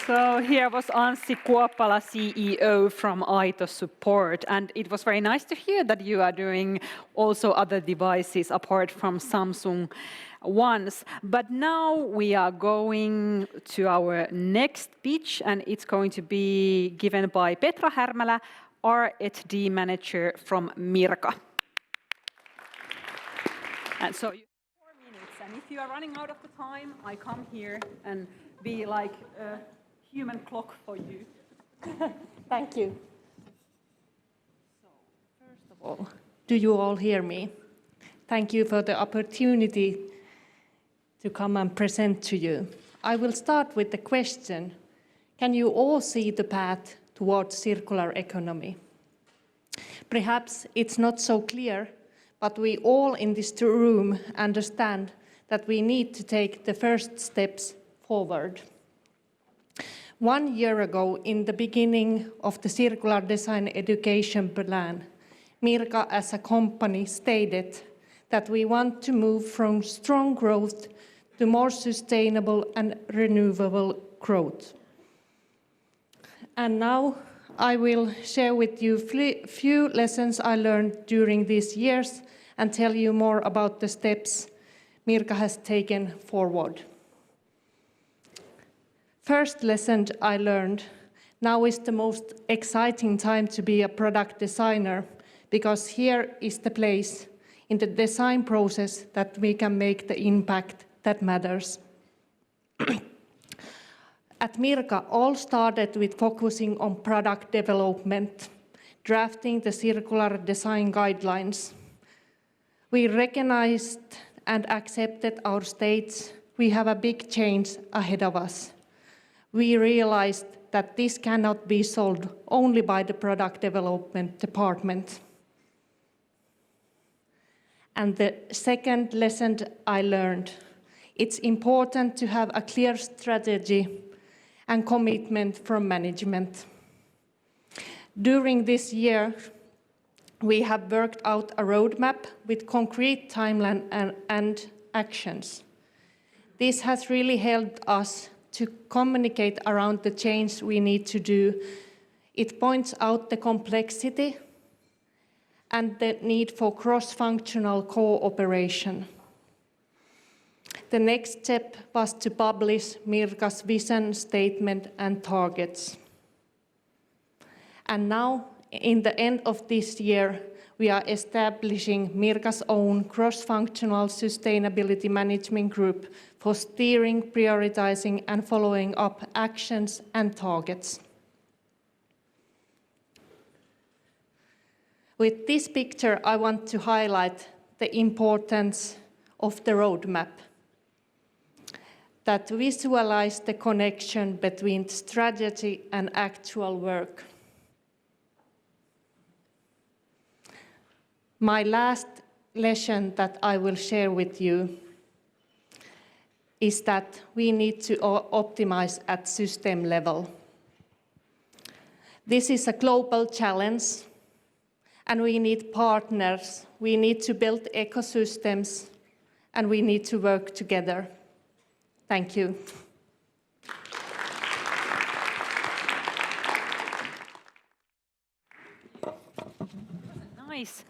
So here was Anssi Kuoppala, CEO from Aito Support, and it was very nice to hear that you are doing also other devices apart from Samsung ones. But now we are going to our next speech, and it's going to be given by Petra Härmälä, R&D Manager from Mirka. And so you have 4 minutes, and if you are running out of the time, I come here and be like a human clock for you. Thank you. So, first of all, do you all hear me? Thank you for the opportunity to come and present to you. I will start with the question, can you all see the path towards circular economy? Perhaps it's not so clear, but we all in this room understand that we need to take the first steps forward. 1 year ago, in the beginning of the Circular Design Education Plan, Mirka as a company stated that we want to move from strong growth to more sustainable and renewable growth. And now I will share with you a few lessons I learned during these years and tell you more about the steps Mirka has taken forward. First lesson I learned, now is the most exciting time to be a product designer, because here is the place in the design process that we can make the impact that matters. At Mirka, all started with focusing on product development. drafting the circular design guidelines. We recognized and accepted our states. We have a big change ahead of us. We realized that this cannot be solved only by the product development department. And the second lesson I learned, it's important to have a clear strategy and commitment from management. During this year, we have worked out a roadmap with concrete timeline and actions. This has really helped us to communicate around the change we need to do. It points out the complexity and the need for cross-functional cooperation. The next step was to publish Mirka's vision statement and targets. And now, in the end of this year, we are establishing Mirka's own cross-functional sustainability management group for steering, prioritizing, and following up actions and targets. With this picture, I want to highlight the importance of the roadmap that visualize the connection between strategy and actual work. My last lesson that I will share with you is that we need to optimize at system level. This is a global challenge, and we need partners. We need to build ecosystems, and we need to work together. Thank you. Nice.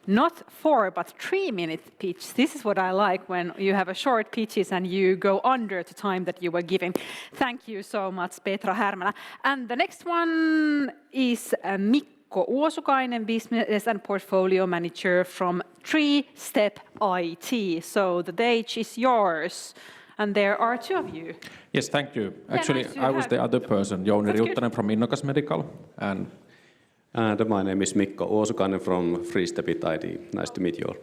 Not 4, but 3-minute pitch. This is what I like when you have a short pitches and you go under the time that you were given. Thank you so much, Petra Härmälä. And the next one is Mikko Uosukainen, Business and Portfolio Manager from 3-Step IT. So the stage is yours. And there are 2 of you. Yes, thank you. Yeah, Actually, nice I was the other person, Jouni Riuttanen from Innokas Medical. And my name is Mikko Uosukainen from 3-Step IT. Nice to meet you all.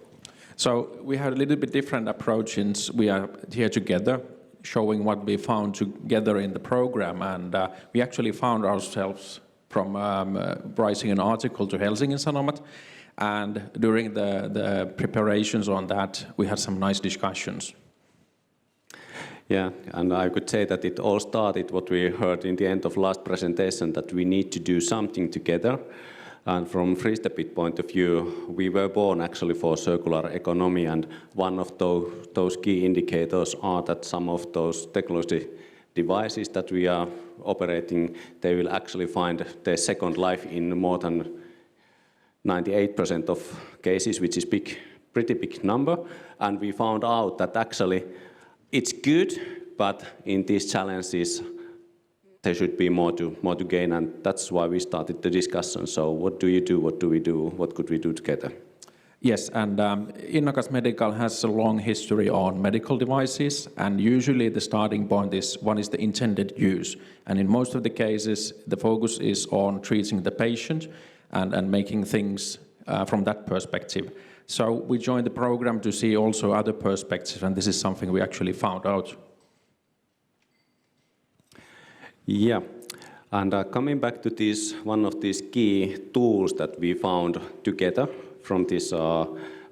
So we have a little bit different approach since we are here together, showing what we found together in the program. And we actually found ourselves from writing an article to Helsingin Sanomat. And during the preparations on that, we had some nice discussions. Yeah, and I could say that it all started what we heard in the end of last presentation, that we need to do something together. And from 3-Step point of view, we were born actually for circular economy, and one of those key indicators are that some of those technology devices that we are operating, they will actually find their second life in more than 98% of cases, which is pretty big number. And we found out that actually it's good, but in these challenges, there should be more to gain, and that's why we started the discussion. So what do you do? What do we do? What could we do together? Yes, and Innokas Medical has a long history on medical devices, and usually the starting point is what is the intended use. And in most of the cases, the focus is on treating the patient and making things from that perspective. So we joined the program to see also other perspectives, and this is something we actually found out. Yeah, and coming back to this, one of these key tools that we found together from this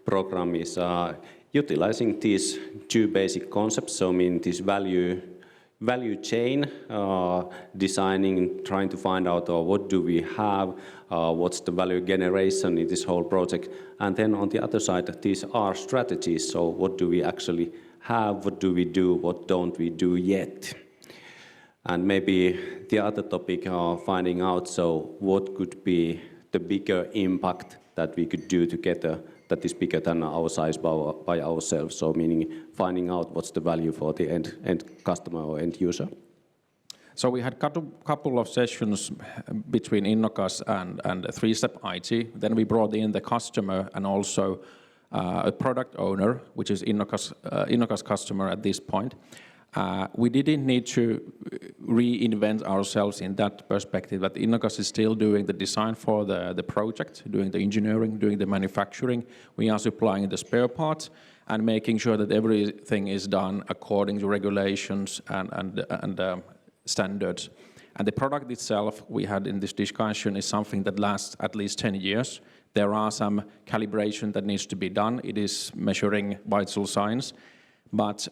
program is utilizing these 2 basic concepts. So I mean this value chain, designing, trying to find out what do we have, what's the value generation in this whole project. And then on the other side, these are strategies. So what do we actually have, what do we do, what don't we do yet? And maybe the other topic, finding out, so what could be the bigger impact that we could do together that is bigger than our size by ourselves. So meaning finding out what's the value for the end customer or end user. So we had couple of sessions between Innokas and 3-Step IT. Then we brought in the customer and also a product owner, which is Innokas customer at this point. We didn't need to reinvent ourselves in that perspective, but Innokas is still doing the design for the project, doing the engineering, doing the manufacturing. We are supplying the spare parts and making sure that everything is done according to regulations and standards. And the product itself, we had in this discussion, is something that lasts at least 10 years. There are some calibration that needs to be done. It is measuring vital signs, but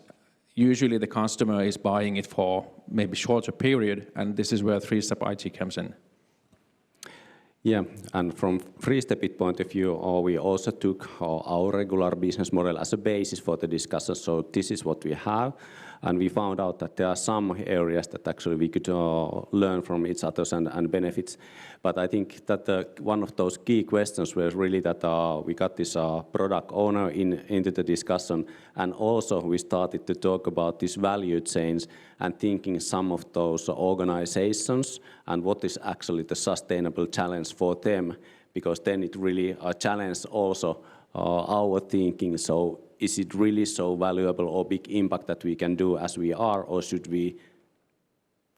usually the customer is buying it for maybe shorter period, and this is where three-step IT comes in. Yeah, and from three-step IT point of view, we also took our regular business model as a basis for the discussion. So this is what we have, and we found out that there are some areas that actually we could learn from each other and benefits. But I think that one of those key questions was really that we got this product owner into the discussion, and also we started to talk about this value chains and thinking some of those organizations and what is actually the sustainable challenge for them, because then it really challenged also our thinking. So is it really so valuable or big impact that we can do as we are, or should we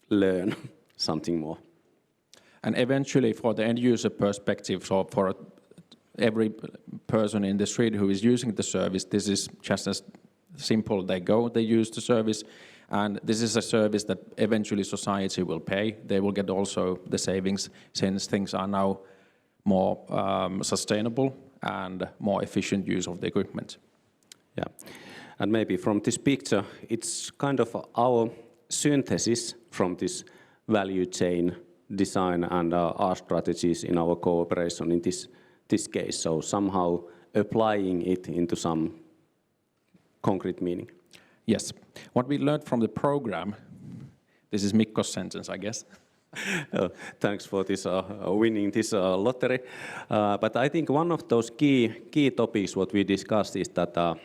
learn something more? And eventually, for the end user perspective, so for every person in the street who is using the service, this is just as simple. They go, they use the service, and this is a service that eventually society will pay. They will get also the savings since things are now more sustainable and more efficient use of the equipment. Yeah, and maybe from this picture, it's kind of our synthesis from this value chain design and our strategies in our cooperation in this case. So somehow applying it into some concrete meaning. Yes. What we learned from the program, this is Mikko's sentence, I guess. Thanks for this winning this lottery. But I think one of those key topics what we discussed is that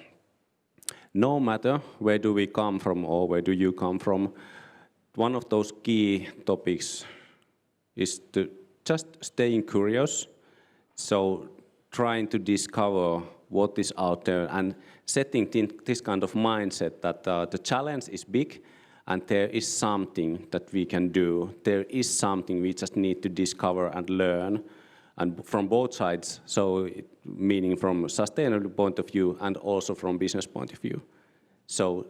no matter where do we come from or where do you come from, one of those key topics is to just staying curious. So trying to discover what is out there and setting this kind of mindset that the challenge is big and there is something that we can do. There is something we just need to discover and learn. And from both sides, so meaning from sustainable point of view and also from business point of view. So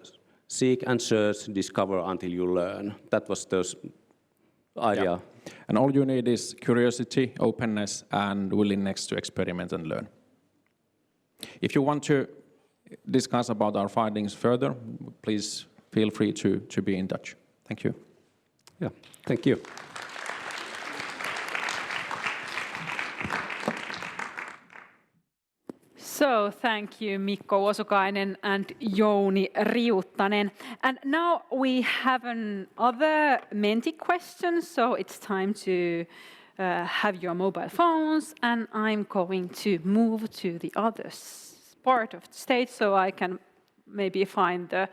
seek and search, discover until you learn. That was the idea. Yeah. And all you need is curiosity, openness, and willingness to experiment and learn. If you want to discuss about our findings further, please feel free to be in touch. Thank you. Yeah, thank you. So thank you, Mikko Osukainen and Jouni Riuttanen. And now we have another Menti question, so it's time to have your mobile phones, and I'm going to move to the other part of the stage so I can maybe find the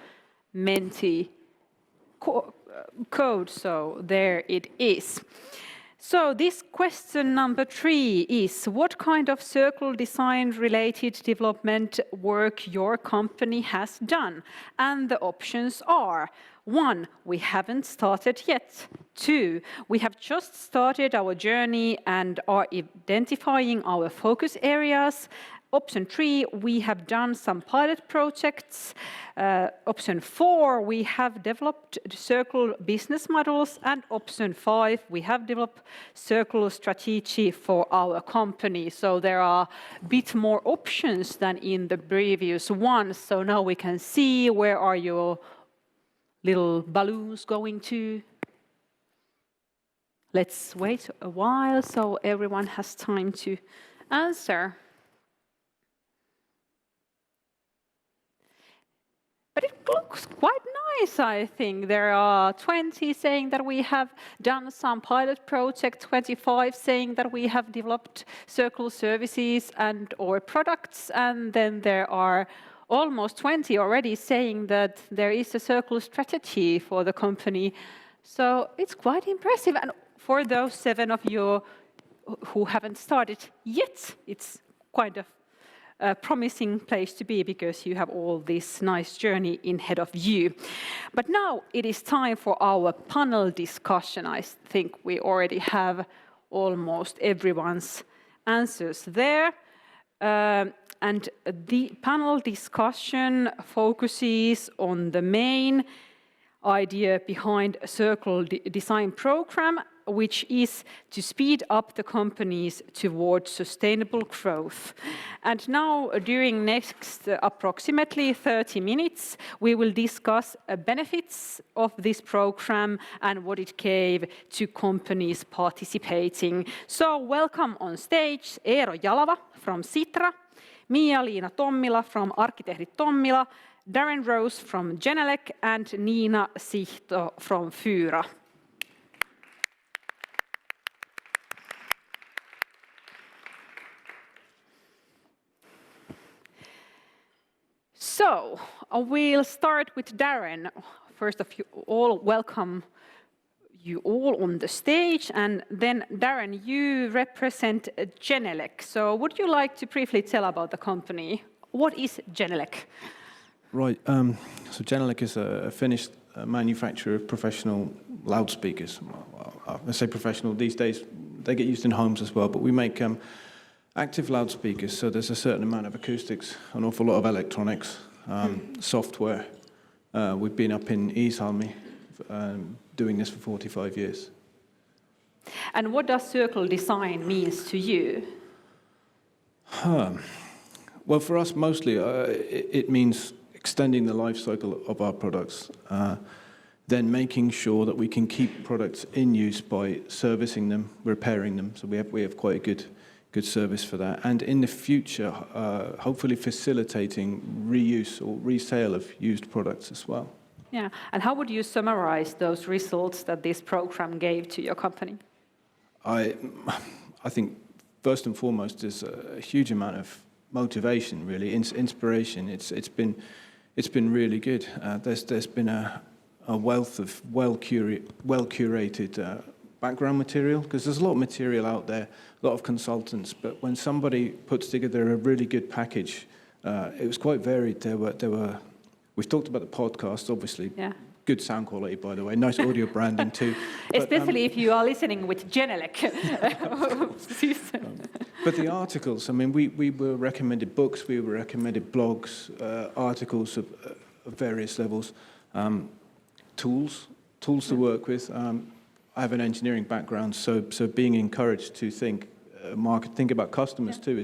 Menti code. So there it is. So this question number 3 is, what kind of circle design related development work your company has done? And the options are: 1, we haven't started yet. 2, we have just started our journey and are identifying our focus areas. Option 3, we have done some pilot projects. Option 4, we have developed circle business models. And option 5, we have developed circle strategy for our company. So there are a bit more options than in the previous ones. So now we can see where are your little balloons going to. Let's wait a while so everyone has time to answer. But it looks quite nice, I think. There are 20 saying that we have done some pilot projects, 25 saying that we have developed circle services and or products, and then there are almost 20 already saying that there is a circle strategy for the company. So it's quite impressive. And for those 7 of you who haven't started yet, it's kind of a promising place to be because you have all this nice journey ahead of you. But now it is time for our panel discussion. I think we already have almost everyone's answers there. And the panel discussion focuses on the main idea behind a Circle Design program, which is to speed up the companies towards sustainable growth. And now, during next approximately 30 minutes, we will discuss benefits of this program and what it gave to companies participating. So welcome on stage Eero Jalava from Sitra, Mia-Liina Tommila from Arkkitehdit Tommila, Darren Rose from Genelec, and Nina Sihto from Fyra. So, we'll start with Darren. First of all, welcome you all on the stage, and then Darren, you represent Genelec. So would you like to briefly tell about the company? What is Genelec? Right, so Genelec is a Finnish manufacturer of professional loudspeakers. I say professional these days, they get used in homes as well, but we make active loudspeakers, so there's a certain amount of acoustics, an awful lot of electronics, software. We've been up in Iisalmi doing this for 45 years. And what does Circle Design means to you? Well, for us mostly it means extending the life cycle of our products, then making sure that we can keep products in use by servicing them, repairing them. So we have quite a good service for that. And in the future, hopefully facilitating reuse or resale of used products as well. Yeah, and how would you summarize those results that this program gave to your company? I think first and foremost is a huge amount of motivation, really, inspiration. It's been really good. There's been a wealth of well curated background material, because there's a lot of material out there, a lot of consultants, but when somebody puts together a really good package, it was quite varied. There were we've talked about the podcast, obviously. Yeah. Good sound quality, by the way. Nice audio branding too. Especially if you are listening with Genelec. But the articles, I mean, we were recommended books, we were recommended blogs, articles of various levels, tools to work with. I have an engineering background, so being encouraged to think about customers too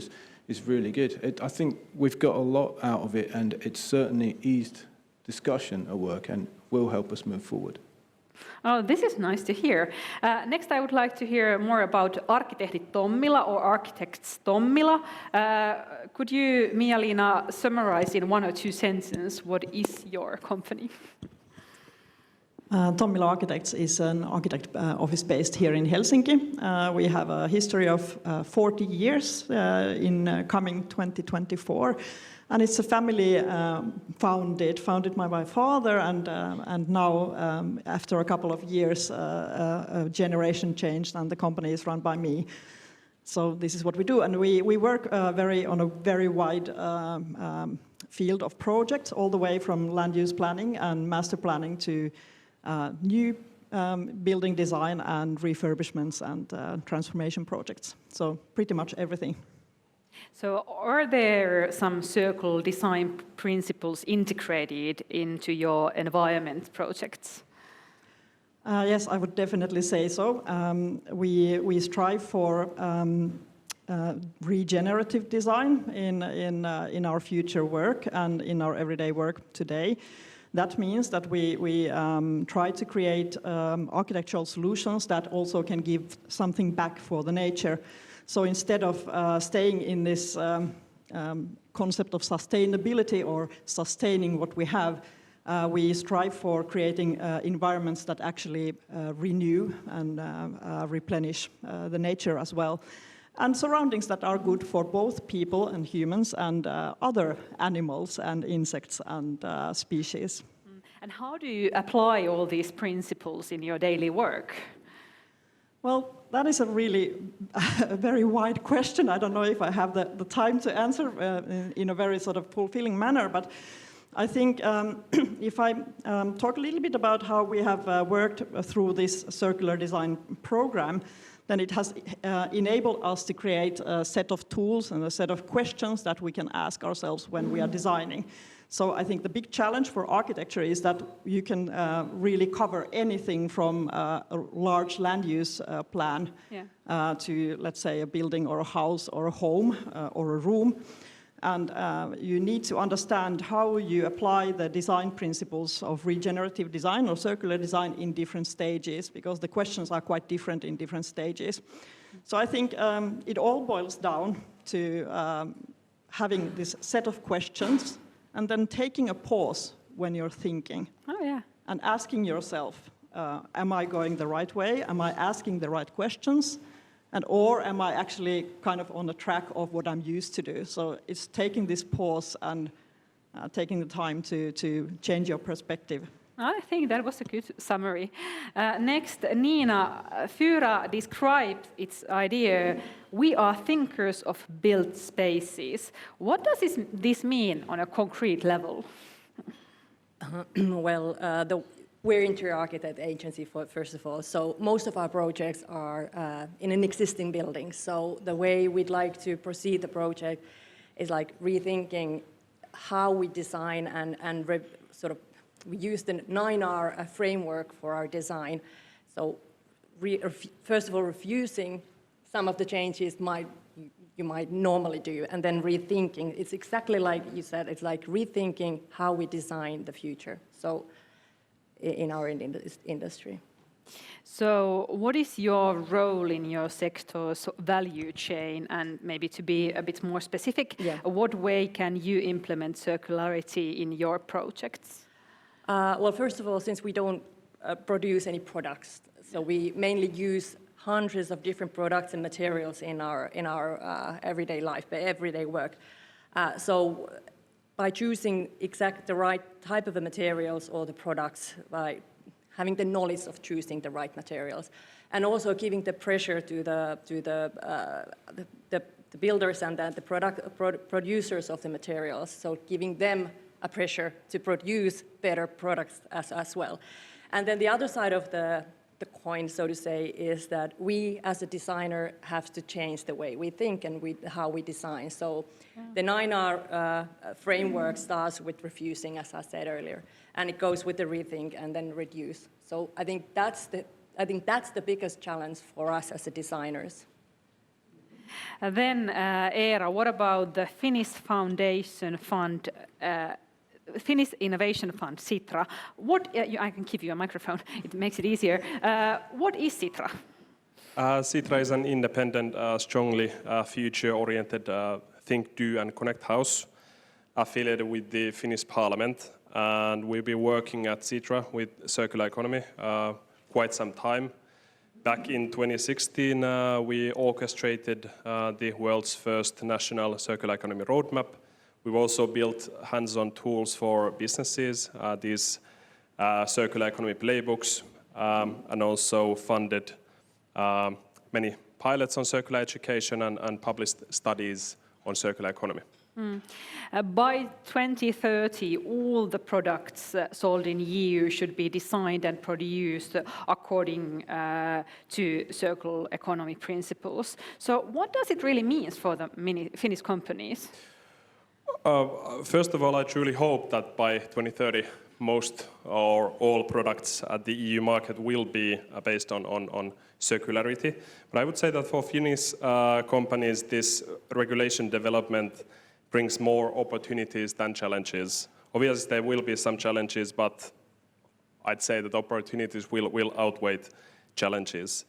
is really good. I think we've got a lot out of it, and it's certainly eased discussion at work and will help us move forward. Oh, this is nice to hear. Next, I would like to hear more about Arkkitehdit Tommila or Architects Tommila. Could you, Mia-Liina, summarize in one or two sentences what is your company? Tommila Architects is an architect office based here in Helsinki. We have a history of 40 years in coming 2024. And it's a family founded by my father, and now after a couple of years, a generation changed, and the company is run by me. So this is what we do, and we work on a very wide field of projects, all the way from land use planning and master planning to new building design and refurbishments and transformation projects. So pretty much everything. So are there some Circle Design principles integrated into your environment projects? Yes, I would definitely say so. We strive for regenerative design in our future work and in our everyday work today. That means that we try to create architectural solutions that also can give something back for the nature. So instead of staying in this concept of sustainability or sustaining what we have, we strive for creating environments that actually renew and replenish the nature as well. And surroundings that are good for both people and humans and other animals and insects and species. And how do you apply all these principles in your daily work? Well, that is a really a very wide question. I don't know if I have the time to answer in a very sort of fulfilling manner, but I think if I talk a little bit about how we have worked through this circular design program, then it has enabled us to create a set of tools and a set of questions that we can ask ourselves when we are designing. So I think the big challenge for architecture is that you can really cover anything from a large land use plan to, let's say, a building or a house or a home or a room. And you need to understand how you apply the design principles of regenerative design or circular design in different stages, because the questions are quite different in different stages. So I think it all boils down to having this set of questions and then taking a pause when you're thinking. And asking yourself, am I going the right way? Am I asking the right questions? Or am I actually kind of on the track of what I'm used to do? So it's taking this pause and taking the time to change your perspective. I think that was a good summary. Next, Nina, Fura describes its idea, we are thinkers of built spaces. What does this mean on a concrete level? Well, we're interior architect agency, first of all, so most of our projects are in an existing building. So the way we'd like to proceed the project is like rethinking how we design and we use the 9R framework for our design. So first of all, refusing some of the changes you might normally do, and then rethinking. It's exactly like you said, it's like rethinking how we design the future. So in our industry. So what is your role in your sector's value chain? And maybe to be a bit more specific, what way can you implement circularity in your projects? Well, first of all, since we don't produce any products, so we mainly use hundreds of different products and materials in our everyday life, everyday work. So by choosing the right type of the materials or the products, by having the knowledge of choosing the right materials, and also giving the pressure to the builders and the producers of the materials, so giving them a pressure to produce better products as well. And then the other side of the coin, so to say, is that we as a designer have to change the way we think and how we design. So the 9R framework starts with refusing, as I said earlier, and it goes with the rethink and then reduce. So I think that's the biggest challenge for us as a designers. Then, Eera, what about the Finnish Foundation Fund, Finnish Innovation Fund, Sitra? I can give you a microphone, it makes it easier. What is Sitra? Sitra is an independent, strongly future-oriented think, do and connect house affiliated with the Finnish Parliament. And we've been working at Sitra with circular economy quite some time. Back in 2016, we orchestrated the world's first national circular economy roadmap. We've also built hands-on tools for businesses, these circular economy playbooks, and also funded many pilots on circular education and published studies on circular economy. By 2030, all the products sold in EU should be designed and produced according to circular economy principles. So what does it really mean for the Finnish companies? First of all, I truly hope that by 2030, most or all products at the EU market will be based on circularity. But I would say that for Finnish companies, this regulation development brings more opportunities than challenges. Obviously, there will be some challenges, but I'd say that opportunities will outweigh challenges.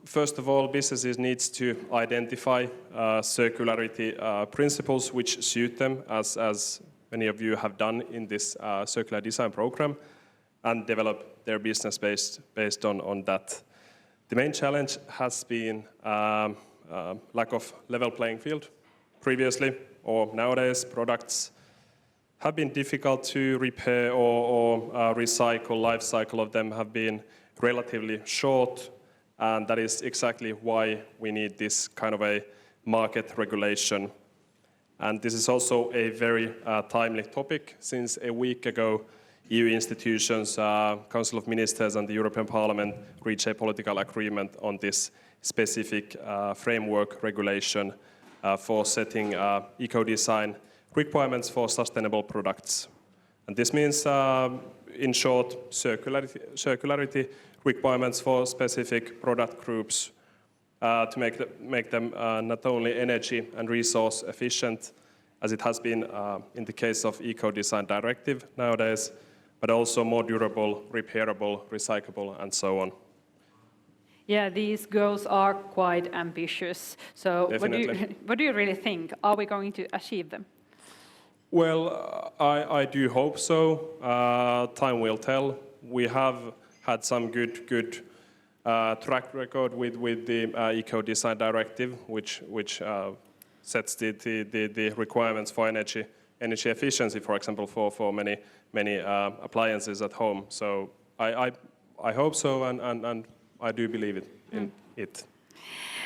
First of all, businesses need to identify circularity principles which suit them, as many of you have done in this circular design program, and develop their business based on that. The main challenge has been lack of level playing field. Previously, or nowadays, products have been difficult to repair or recycle. Life cycle of them have been relatively short, and that is exactly why we need this kind of a market regulation. And this is also a very timely topic, since a week ago EU institutions, Council of Ministers and the European Parliament reached a political agreement on this specific framework regulation for setting eco-design requirements for sustainable products. And this means, in short, circularity requirements for specific product groups to make them not only energy and resource efficient, as it has been in the case of Eco-Design Directive nowadays, but also more durable, repairable, recyclable, and so on. Yeah, these goals are quite ambitious. So what do you really think? Are we going to achieve them? Well, I do hope so. Time will tell. We have had some good track record with the Eco-Design Directive, which sets the requirements for energy efficiency, for example, for many appliances at home. So I hope so, and I do believe in it.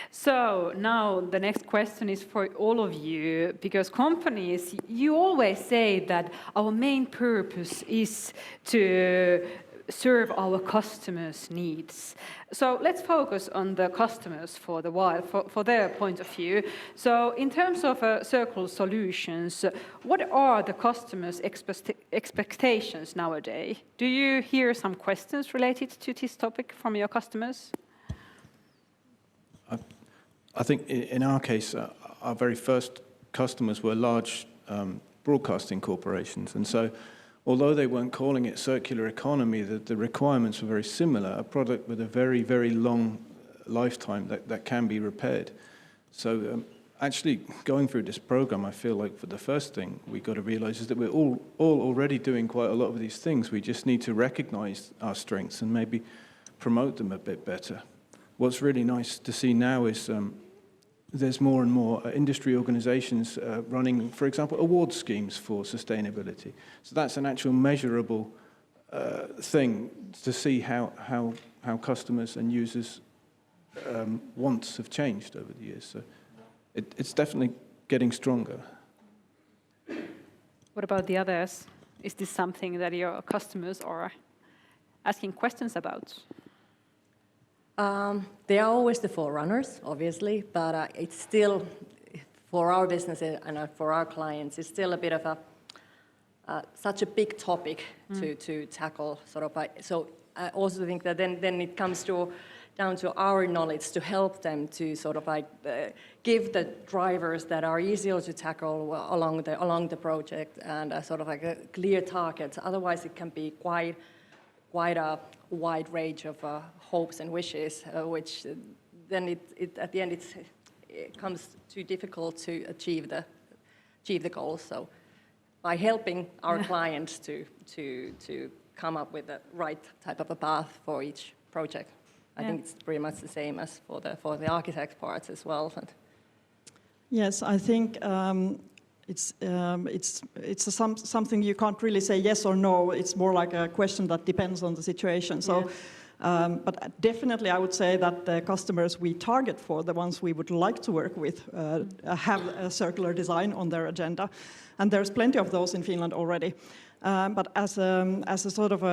So now the next question is for all of you, because companies, you always say that our main purpose is to serve our customers' needs. So let's focus on the customers for the while, for their point of view. So in terms of circular solutions, what are the customers' expectations nowadays? Do you hear some questions related to this topic from your customers? I think in our case, our very first customers were large broadcasting corporations, and so although they weren't calling it circular economy, the requirements were very similar, a product with a very, very long lifetime that can be repaired. So actually going through this program, I feel like for the first thing we got to realize is that we're all already doing quite a lot of these things. We just need to recognize our strengths and maybe promote them a bit better. What's really nice to see now is there's more and more industry organizations running, for example, award schemes for sustainability. So that's an actual measurable thing to see how customers and users' wants have changed over the years. So it's definitely getting stronger. What about the others? Is this something that your customers are asking questions about? They are always the forerunners, obviously, but it's still, for our business and for our clients, it's still a bit of such a big topic to tackle. So I also think that then it comes down to our knowledge to help them to give the drivers that are easier to tackle along the project and a clear target. Otherwise, it can be quite a wide range of hopes and wishes, which then it at the end it comes too difficult to achieve the goals. So by helping our clients to come up with the right type of a path for each project, I think it's pretty much the same as for the architect parts as well. Yes, I think it's something you can't really say yes or no. It's more like a question that depends on the situation. So, but definitely I would say that the customers we target for, the ones we would like to work with, have a circular design on their agenda. And there's plenty of those in Finland already. But as a sort of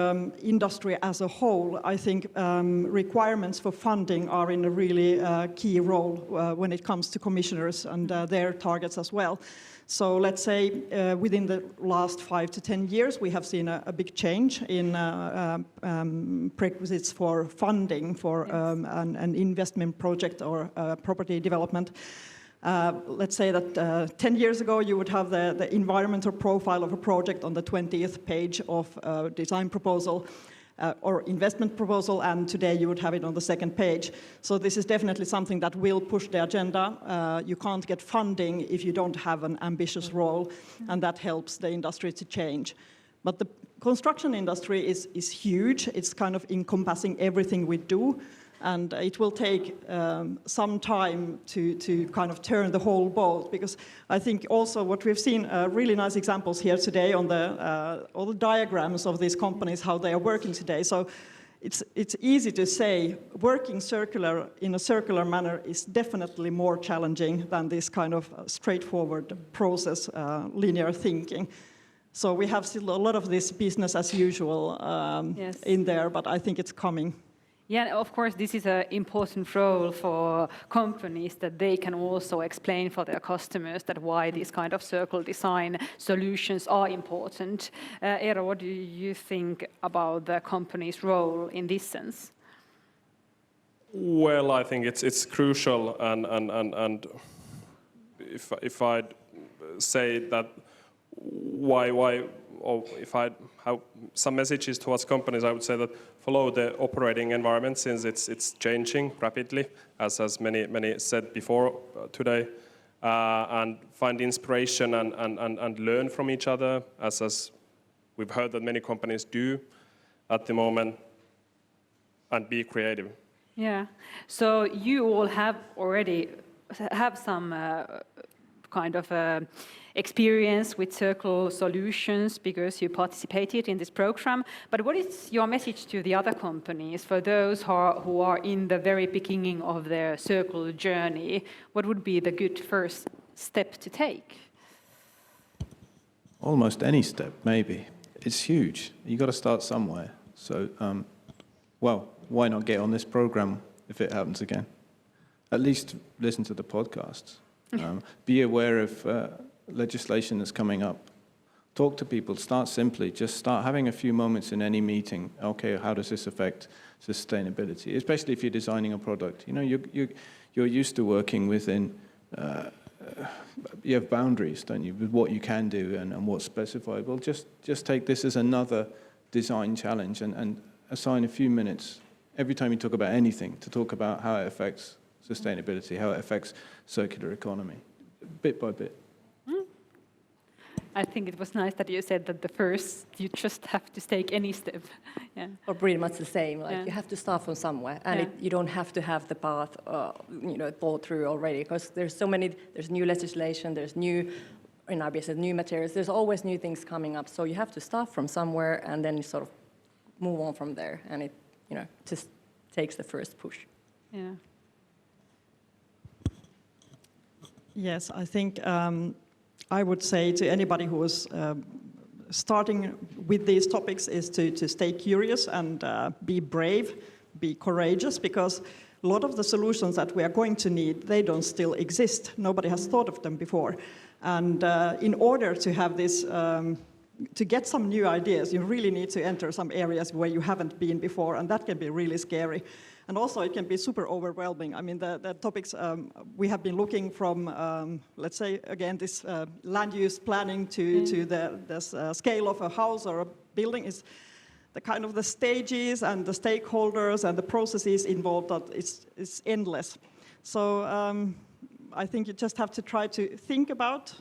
industry as a whole, I think requirements for funding are in a really key role when it comes to commissioners and their targets as well. So let's say within the last 5 to 10 years, we have seen a big change in prerequisites for funding for an investment project or property development. Let's say that 10 years ago, you would have the environmental profile of a project on the 20th page of a design proposal or investment proposal, and today you would have it on the second page. So this is definitely something that will push the agenda. You can't get funding if you don't have an ambitious role, and that helps the industry to change. But the construction industry is huge. It's kind of encompassing everything we do. And it will take some time to kind of turn the whole boat, because I think also what we've seen really nice examples here today on all the diagrams of these companies, how they are working today. So it's easy to say working circular in a circular manner is definitely more challenging than this kind of straightforward process, linear thinking. So we have still a lot of this business as usual in there, but I think it's coming. Yeah, of course, this is an important role for companies that they can also explain for their customers that why these kind of circle design solutions are important. Eero, what do you think about the company's role in this sense? Well, I think it's crucial, and if I'd say that why, or if I have some messages towards companies, I would say that follow the operating environment since it's changing rapidly, as many said before today, and find inspiration and learn from each other, as we've heard that many companies do at the moment, and be creative. Yeah, so you all have already have some kind of experience with circle solutions because you participated in this program. But what is your message to the other companies, for those who are in the very beginning of their circle journey? What would be the good first step to take? Almost any step, maybe. It's huge. You got to start somewhere. So, well, why not get on this program if it happens again? At least listen to the podcasts. Be aware of legislation that's coming up. Talk to people. Start simply. Just start having a few moments in any meeting. Okay, how does this affect sustainability? Especially if you're designing a product. You know, you're used to working within. You have boundaries, don't you, with what you can do and what's specified. Well, just take this as another design challenge and assign a few minutes every time you talk about anything to talk about how it affects sustainability, how it affects circular economy, bit by bit. I think it was nice that you said that the first, you just have to take any step. Yeah. Or pretty much the same, like you have to start from somewhere, and you don't have to have the path, thought through already, because there's new legislation, there's new, in our business, new materials, there's always new things coming up, so you have to start from somewhere and then you sort of move on from there, and it, just takes the first push. Yeah. Yes, I think I would say to anybody who is starting with these topics is to stay curious and be brave, be courageous, because a lot of the solutions that we are going to need, they don't still exist. Nobody has thought of them before. And in order to have this, to get some new ideas, you really need to enter some areas where you haven't been before, and that can be really scary. And also it can be super overwhelming. I mean, the topics we have been looking from, let's say, again, this land use planning to the scale of a house or a building is the kind of the stages and the stakeholders and the processes involved, that it's endless. So I think you just have to try to think about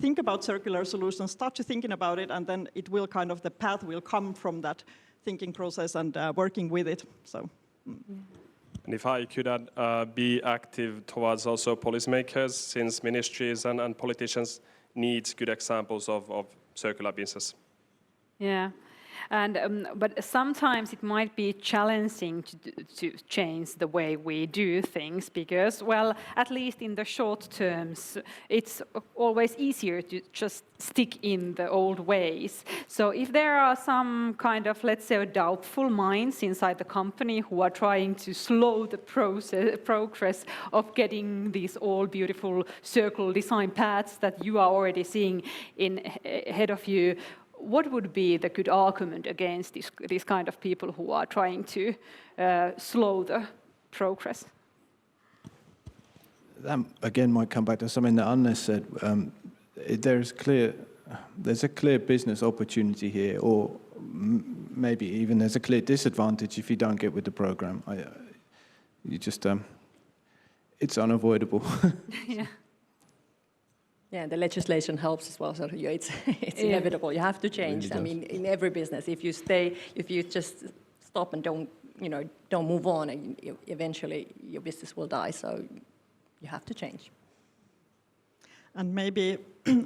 think about circular solutions, start to thinking about it, and then it will kind of, the path will come from that thinking process and working with it. So. And if I could add, be active towards also policymakers, since ministries and politicians need good examples of circular business. Yeah. And but sometimes it might be challenging to change the way we do things because, well, at least in the short terms, it's always easier to just stick in the old ways. So if there are some kind of, let's say, doubtful minds inside the company who are trying to slow the progress of getting these all beautiful circle design paths that you are already seeing ahead of you, what would be the good argument against these kind of people who are trying to slow the progress? That again might come back to something that Anna said. There's a clear business opportunity here, or maybe even there's a clear disadvantage if you don't get with the program. It's unavoidable. Yeah. Yeah, the legislation helps as well. So it's inevitable. You have to change. Really, I mean, in every business, if you just stop and don't move on, eventually your business will die. So you have to change. And maybe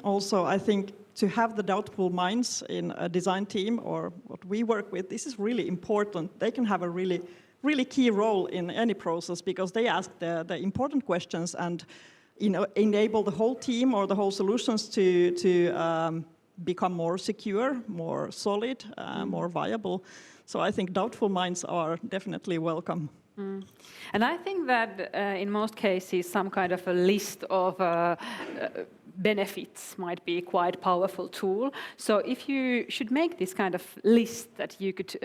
also, I think, to have the doubtful minds in a design team or what we work with, this is really important. They can have a really key role in any process because they ask the important questions and enable the whole team or the whole solutions to become more secure, more solid, more viable. So I think doubtful minds are definitely welcome. And I think that in most cases some kind of a list of benefits might be quite powerful tool. So if you should make this kind of list that you could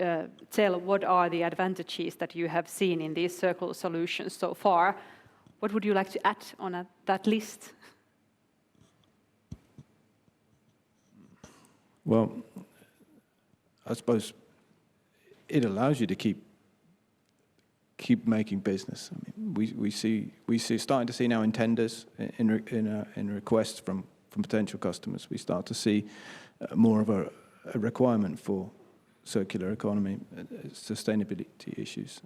tell what are the advantages that you have seen in these circular solutions so far, what would you like to add on that list? Well, I suppose it allows you to keep making business. I mean, we see starting to see now in tenders, in requests from potential customers, we start to see more of a requirement for circular economy, sustainability issues.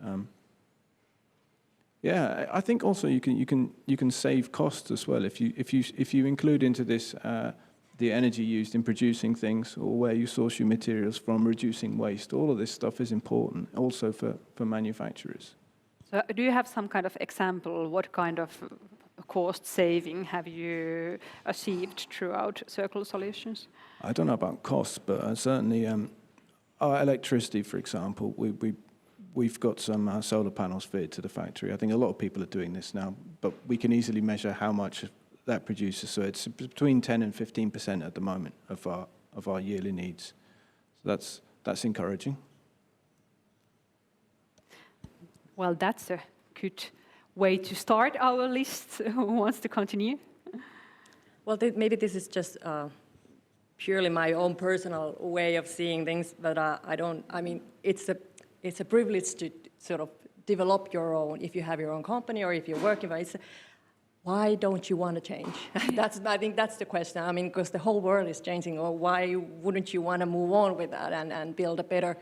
Yeah, I think also you can save costs as well if you include into this the energy used in producing things or where you source your materials from, reducing waste. All of this stuff is important also for manufacturers. So do you have some kind of example? What kind of cost saving have you achieved throughout circular solutions? I don't know about costs, but certainly our electricity, for example, we've got some solar panels fitted to the factory. I think a lot of people are doing this now, but we can easily measure how much that produces. So it's between 10 and 15% at the moment of our yearly needs. So that's encouraging. Well, that's a good way to start our list. Who wants to continue? Well, maybe this is just purely my own personal way of seeing things, but I mean, it's a privilege to sort of develop your own, if you have your own company or if you're working, but why don't you want to change? I think that's the question. I mean, because the whole world is changing, or why wouldn't you want to move on with that and build a better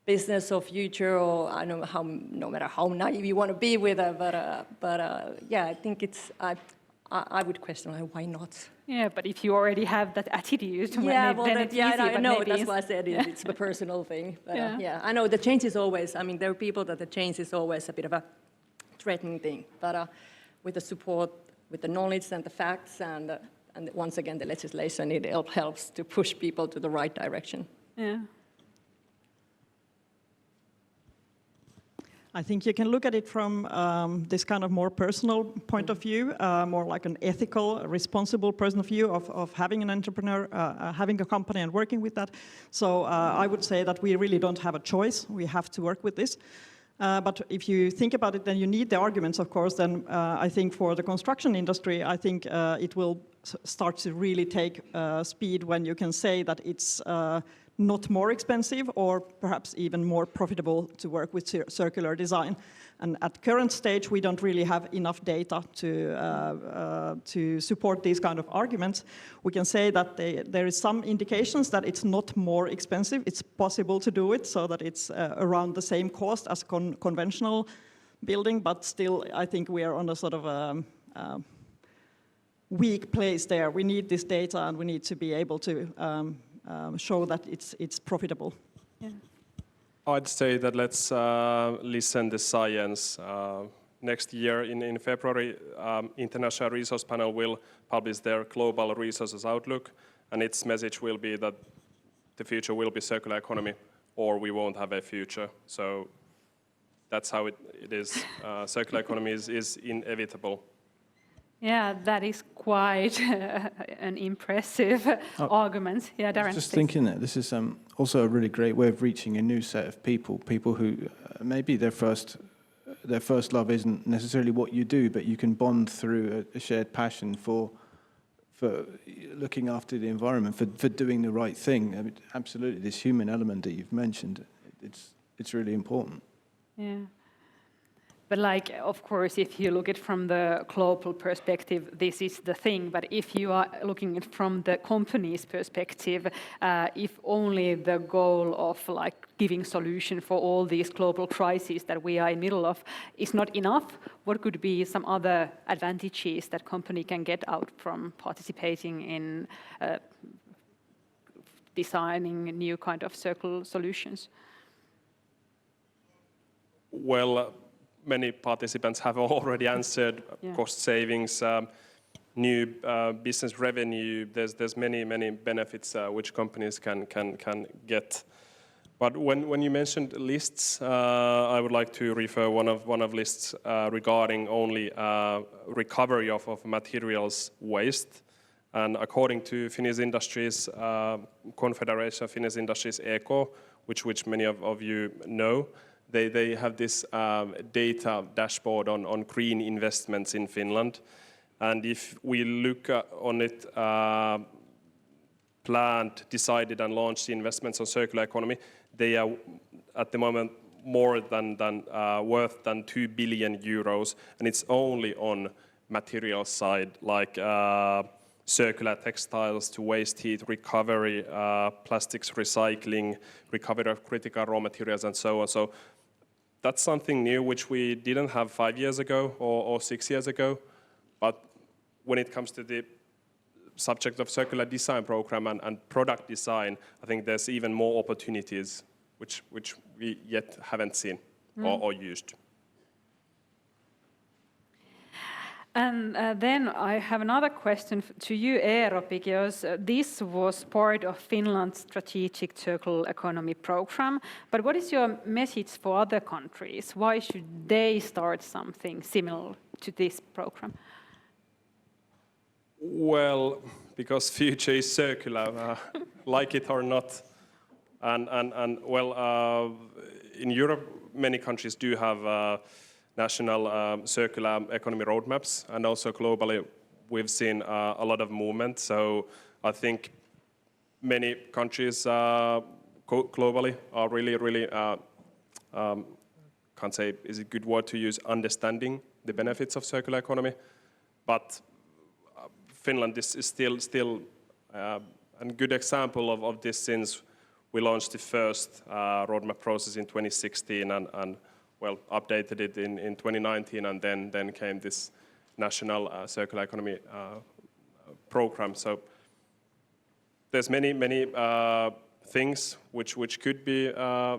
business or future, or I don't know no matter how naive you want to be with it, but yeah, I think I would question why not. Yeah, but if you already have that attitude, yeah, then it's easy. I know, that's why I said it's a personal thing. But yeah, I know the change is always, I mean, there are people that the change is always a bit of a threatening thing, but with the support, with the knowledge and the facts, and once again, the legislation, it helps to push people to the right direction. Yeah. I think you can look at it from this kind of more personal point of view, more like an ethical, responsible personal view of having an entrepreneur, having a company and working with that. So I would say that we really don't have a choice. We have to work with this. But if you think about it, then you need the arguments, of course. Then I think for the construction industry, I think it will start to really take speed when you can say that it's not more expensive or perhaps even more profitable to work with circular design. And at current stage, we don't really have enough data to support these kind of arguments. We can say that there is some indications that it's not more expensive. It's possible to do it so that it's around the same cost as conventional building, but still, I think we are on a sort of weak place there. We need this data and we need to be able to show that it's profitable. Yeah. I'd say that let's listen to science. Next year in February, International Resource Panel will publish their Global Resources Outlook, and its message will be that the future will be circular economy, or we won't have a future. So that's how it is. Circular economy is inevitable. Yeah, that is quite an impressive argument. Yeah, Darren. Just thinking that this is also a really great way of reaching a new set of people who maybe their first love isn't necessarily what you do, but you can bond through a shared passion for looking after the environment, for doing the right thing. I mean, absolutely, this human element that you've mentioned, it's really important. Yeah. But like, of course, if you look at from the global perspective, this is the thing. But if you are looking at from the company's perspective, if only the goal of like giving solution for all these global crises that we are in the middle of is not enough, what could be some other advantages that company can get out from participating in designing new kind of circular solutions? Well, many participants have already answered. Yeah. Cost savings, new business revenue. There's many benefits which companies can get. But when you mentioned lists, I would like to refer one of lists regarding only recovery of materials waste. And according to Finnish Industries Confederation, Finnish Industries ECO, which many of you know, they have this data dashboard on green investments in Finland. And if we look on it, planned, decided and launched investments on circular economy, they are at the moment more than worth than 2 billion euros. And it's only on material side, like circular textiles to waste heat recovery, plastics recycling, recovery of critical raw materials and so on. So that's something new which we didn't have 5 years ago or 6 years ago. But when it comes to the subject of circular design program and product design, I think there's even more opportunities which we yet haven't seen or used. And then I have another question to you, Eero, because this was part of Finland's strategic circular economy program. But what is your message for other countries? Why should they start something similar to this program? Well, because future is circular, like it or not. And well, in Europe, many countries do have national circular economy roadmaps, and also globally we've seen a lot of movement. So I think many countries globally are really can't say is a good word to use, understanding the benefits of circular economy, but Finland is still a good example of this, since we launched the first roadmap process in 2016 and well, updated it in 2019, and then came this national circular economy program. So there's many things which could be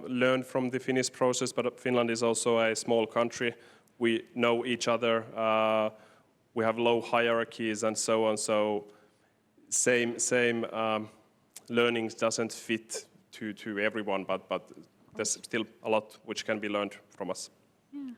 learned from the Finnish process, but Finland is also a small country. We know each other. We have low hierarchies and so on. So same learnings doesn't fit to everyone, but there's still a lot which can be learned from us. Yeah.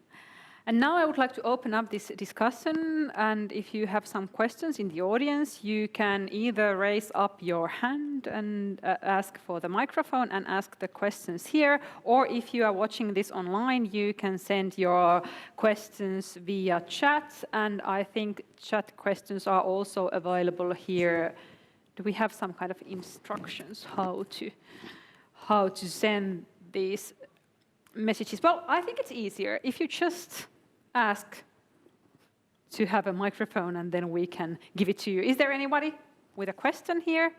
And now I would like to open up this discussion, and if you have some questions in the audience, you can either raise up your hand and ask for the microphone and ask the questions here, or if you are watching this online, you can send your questions via chat, and I think chat questions are also available here. Do we have some kind of instructions how to send these messages? Well, I think it's easier if you just ask to have a microphone and then we can give it to you. Is there anybody with a question here?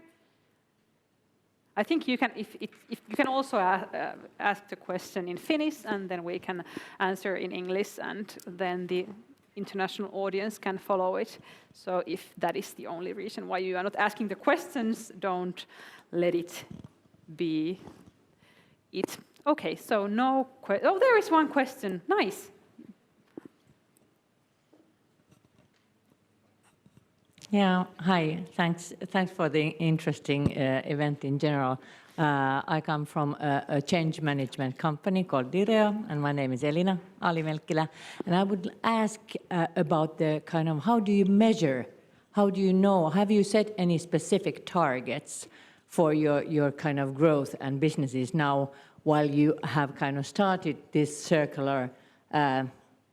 I think you can, if you can also ask the question in Finnish, and then we can answer in English, and then the international audience can follow it. So if that is the only reason why you are not asking the questions, don't let it be it. Okay, so no oh, there is one question. Nice. Yeah, hi. Thanks for the interesting event in general. I come from a change management company called Direa, and my name is Elina Alimelkkilä. And I would ask about the kind of, how do you measure? How do you know? Have you set any specific targets for your kind of growth and businesses now, while you have kind of started this circular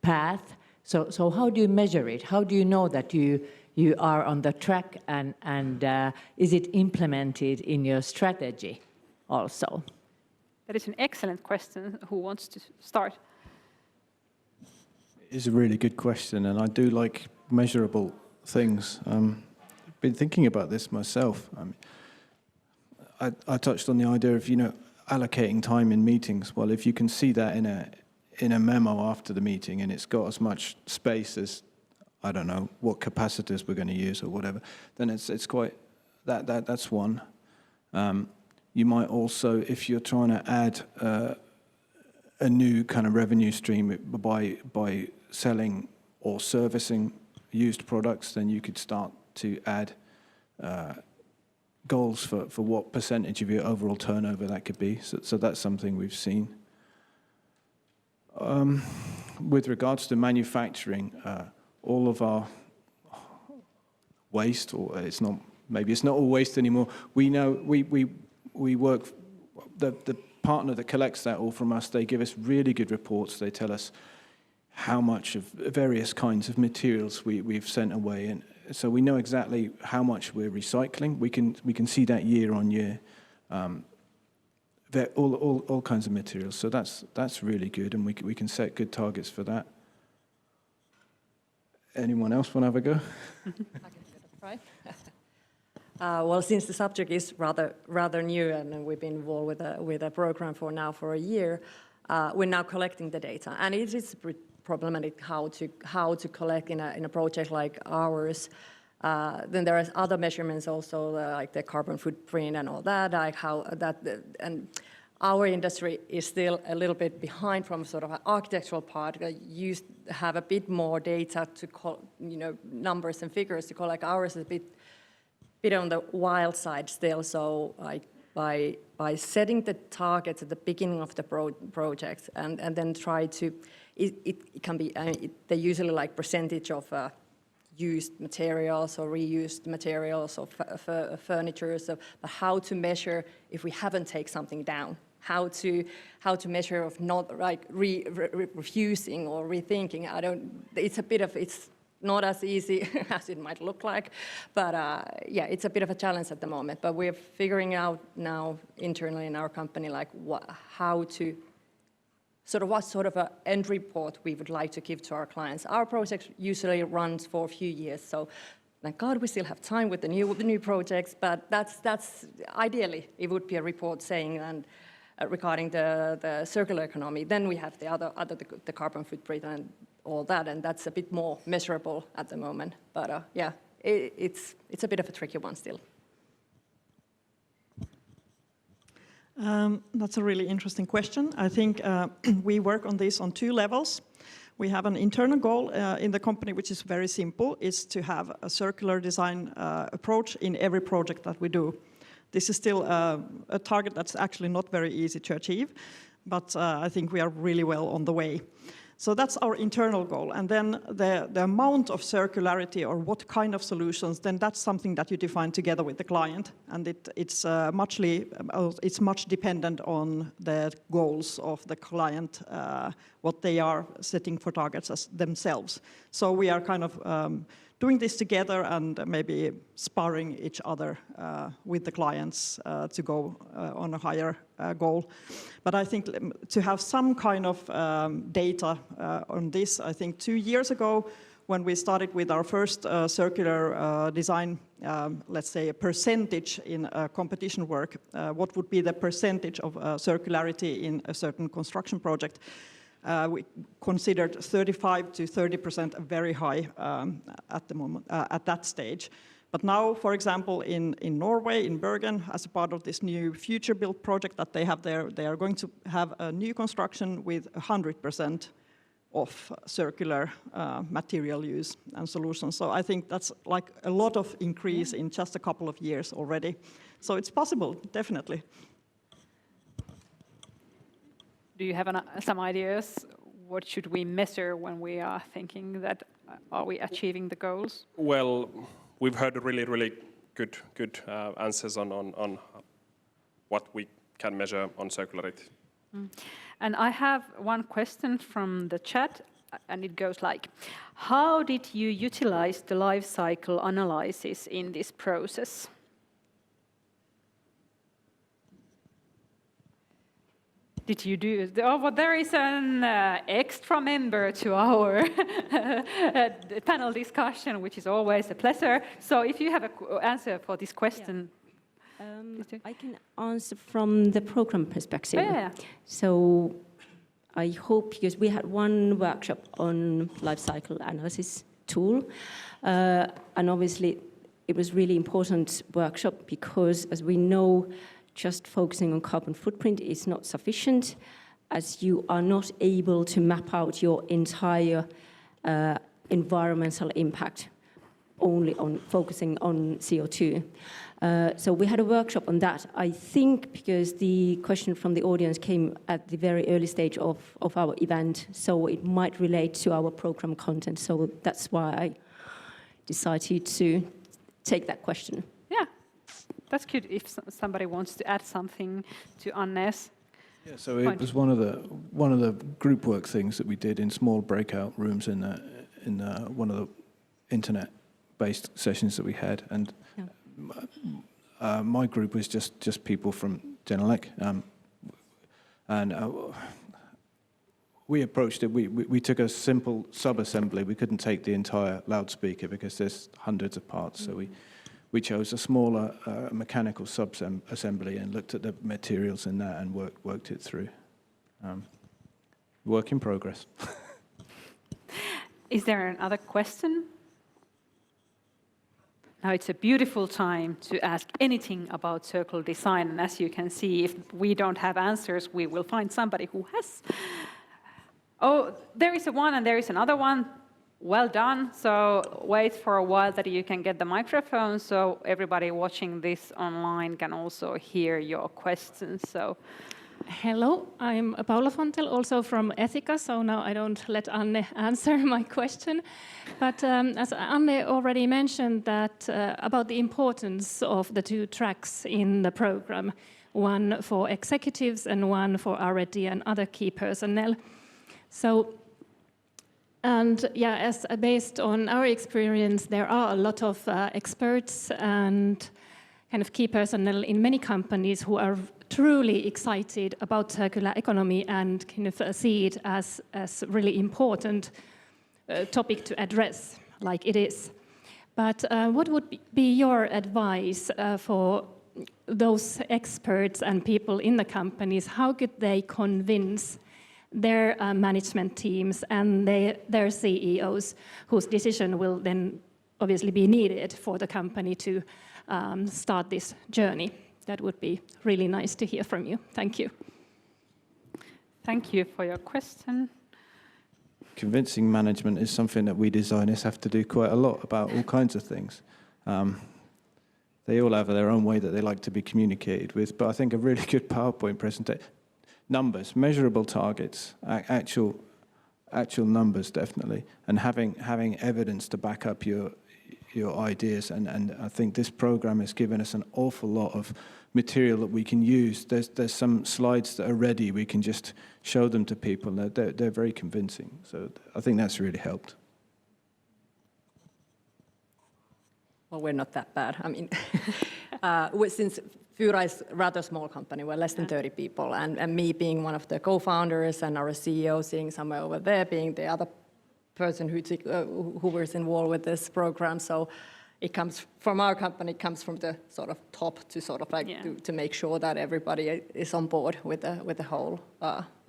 path? So how do you measure it? How do you know that you are on the track, and is it implemented in your strategy also? That is an excellent question. Who wants to start? is a really good question, and I do like measurable things. I've been thinking about this myself. I touched on the idea of allocating time in meetings. Well, if you can see that in a memo after the meeting, and it's got as much space as, I don't know, what capacitors we're going to use or whatever, then it's quite that's one. You might also, if you're trying to add a new kind of revenue stream by selling or servicing used products, then you could start to add goals for what percentage of your overall turnover that could be. So that's something we've seen. With regards to manufacturing, all of our waste, or maybe it's not all waste anymore. We know we work. The partner that collects that all from us, they give us really good reports. They tell us how much of various kinds of materials we've sent away, and so we know exactly how much we're recycling. We can see that year on year. All kinds of materials. So that's really good, and we can set good targets for that. Anyone else want to have a go? I can give it a try. Well, since the subject is rather new, and we've been involved with a program for a year, we're now collecting the data, and it is problematic how to collect in a project like ours. Then there are other measurements also, like the carbon footprint and all that, like and our industry is still a little bit behind from sort of an architectural part. You have a bit more data to numbers and figures to collect. Ours is a bit on the wild side still. So by setting the targets at the beginning of the project and then try to, it can be, they usually like percentage of used materials or reused materials or furniture. So how to measure if we haven't taken something down, how to measure of not like refusing or rethinking. It's not as easy as it might look like, but yeah, it's a bit of a challenge at the moment. But we're figuring out now internally in our company like what sort of an end report we would like to give to our clients. Our project usually runs for a few years, so thank God we still have time with the new projects. But that's ideally it would be a report saying and regarding the circular economy. Then we have the carbon footprint and all that, and that's a bit more measurable at the moment. But yeah, it's a bit of a tricky one still. That's a really interesting question. I think we work on this on two levels. We have an internal goal in the company, which is very simple, is to have a circular design approach in every project that we do. This is still a target that's actually not very easy to achieve, but I think we are really well on the way. So that's our internal goal. And then the amount of circularity or what kind of solutions, then that's something that you define together with the client. And it's much dependent on the goals of the client, what they are setting for targets as themselves. So we are kind of doing this together and maybe sparring each other with the clients to go on a higher goal. But I think to have some kind of data on this, I think 2 years ago, when we started with our first circular design, let's say a percentage in competition work, what would be the percentage of circularity in a certain construction project? We considered 35 to 30% very high at the moment, at that stage. But now, for example, in Norway, in Bergen, as a part of this new future build project that they have there, they are going to have a new construction with 100% of circular material use and solutions. So I think that's like a lot of increase in just a couple of years already. So it's possible, definitely. Do you have some ideas? What should we measure when we are thinking that are we achieving the goals? Well, we've heard really good answers on what we can measure on circularity. And I have one question from the chat, and it goes like, how did you utilize the life cycle analysis in this process? Did you do? Oh, well, there is an extra member to our panel discussion, which is always a pleasure. So if you have an answer for this question. I can answer from the program perspective. Yeah. So I hope, because we had one workshop on life cycle analysis tool, and obviously it was really important workshop because, as we know, just focusing on carbon footprint is not sufficient, as you are not able to map out your entire environmental impact only on focusing on CO2. So we had a workshop on that. I think because the question from the audience came at the very early stage of our event, so it might relate to our program content. So that's why I decided to take that question. Yeah, that's good if somebody wants to add something to Anne's. Yeah, so it was one of the group work things that we did in small breakout rooms in one of the internet-based sessions that we had, and my group was just people from Genelec, and we approached it. We took a simple sub-assembly. We couldn't take the entire loudspeaker because there's hundreds of parts, so we chose a smaller mechanical sub-assembly and looked at the materials in that and worked it through. Work in progress. Is there another question? Now it's a beautiful time to ask anything about circular design, and as you can see, if we don't have answers, we will find somebody who has. Oh, there is one and there is another one. Well done. So wait for a while that you can get the microphone, so everybody watching this online can also hear your questions. So. Hello, I'm Paula Fontel, also from Ethica, so now I don't let Anne answer my question. But as Anne already mentioned that about the importance of the two tracks in the program, one for executives and one for R&D and other key personnel. So, and yeah, as based on our experience, there are a lot of experts and kind of key personnel in many companies who are truly excited about circular economy and kind of see it as really important topic to address, like it is. But what would be your advice for those experts and people in the companies? How could they convince their management teams and their CEOs, whose decision will then obviously be needed for the company to start this journey? That would be really nice to hear from you. Thank you. Thank you for your question. Convincing management is something that we designers have to do quite a lot about all kinds of things. They all have their own way that they like to be communicated with, but I think a really good PowerPoint presentation, numbers, measurable targets, actual numbers definitely, and having evidence to back up your ideas, and I think this program has given us an awful lot of material that we can use. There's some slides that are ready. We can just show them to people. They're very convincing. So I think that's really helped. Well, we're not that bad. I mean, since Fyra is a rather small company, we're less than 30 people, and me being one of the co-founders and our CEO sitting somewhere over there being the other person who was involved with this program. So it comes from our company, it comes from the sort of top to sort of like to make sure that everybody is on board with the whole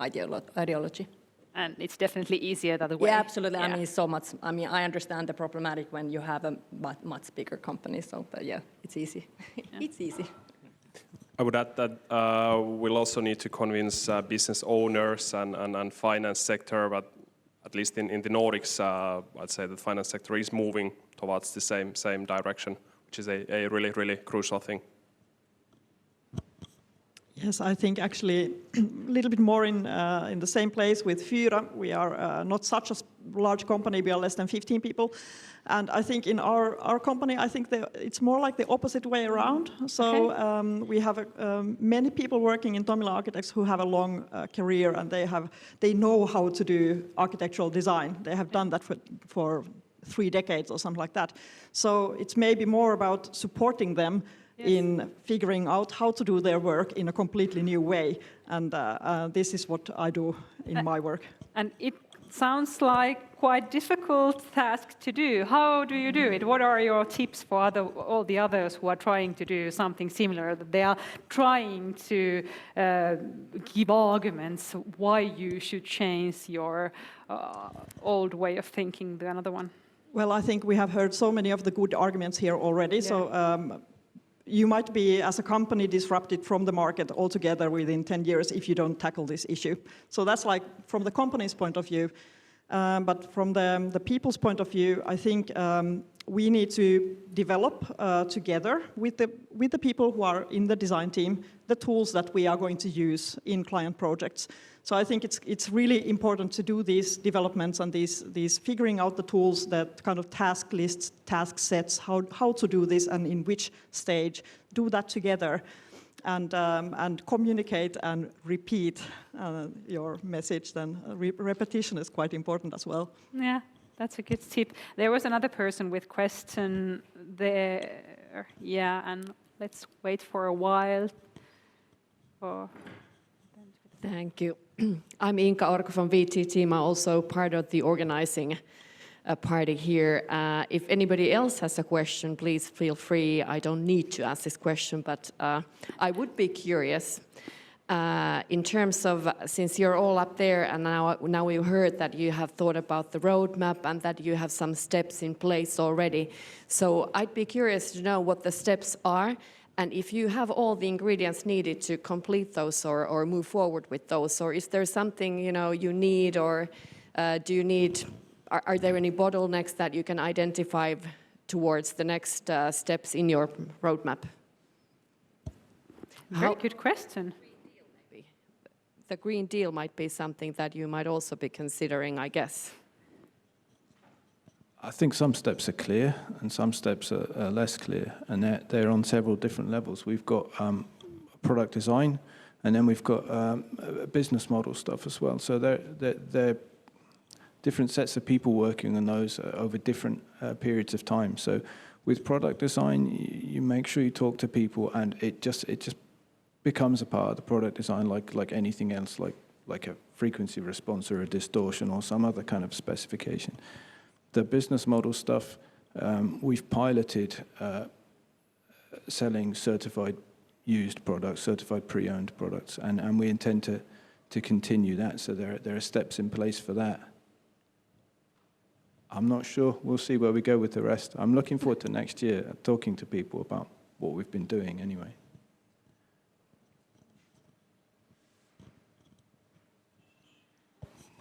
ideology. And it's definitely easier that way. Yeah, absolutely. Yeah. I mean, so much. I mean, I understand the problematic when you have a much bigger company. So, but yeah, it's easy. It's easy. I would add that we'll also need to convince business owners and finance sector, but at least in the Nordics, I'd say the finance sector is moving towards the same direction, which is a really, really crucial thing. Yes, I think actually a little bit more in the same place with Fyra. We are not such a large company, we are less than 15 people. And I think in our company, I think it's more like the opposite way around. So we have many people working in Tomila Architects who have a long career, and they know how to do architectural design. They have done that for 3 decades or something like that. So it's maybe more about supporting them in figuring out how to do their work in a completely new way. And this is what I do in my work. And it sounds like quite difficult task to do. How do you do it? What are your tips for all the others who are trying to do something similar? That they are trying to give arguments why you should change your old way of thinking to another one. Well, I think we have heard so many of the good arguments here already. Yeah. So you might be, as a company, disrupted from the market altogether within 10 years if you don't tackle this issue. So that's like from the company's point of view. But from the people's point of view, I think we need to develop together with the people who are in the design team the tools that we are going to use in client projects. So I think it's really important to do these developments and these figuring out the tools, that kind of task lists, task sets, how to do this and in which stage. Do that together and communicate and repeat your message. Then repetition is quite important as well. Yeah, that's a good tip. There was another person with question there. Yeah, and let's wait for a while. Thank you. I'm Inka Orko from VT team. I'm also part of the organizing party here. If anybody else has a question, please feel free. I don't need to ask this question, but I would be curious in terms of, since you're all up there and now we've heard that you have thought about the roadmap and that you have some steps in place already. So I'd be curious to know what the steps are. And if you have all the ingredients needed to complete those or move forward with those, or is there something you need, or do you need? Are there any bottlenecks that you can identify towards the next steps in your roadmap? Very good question. The Green Deal might be something that you might also be considering, I guess. I think some steps are clear and some steps are less clear, and they're on several different levels. We've got product design, and then we've got business model stuff as well. So they're different sets of people working on those over different periods of time. So with product design, you make sure you talk to people, and it just becomes a part of the product design, like anything else, like a frequency response or a distortion or some other kind of specification. The business model stuff, we've piloted selling certified used products, certified pre-owned products, and we intend to continue that. So there are steps in place for that. I'm not sure. We'll see where we go with the rest. I'm looking forward to next year, talking to people about what we've been doing anyway.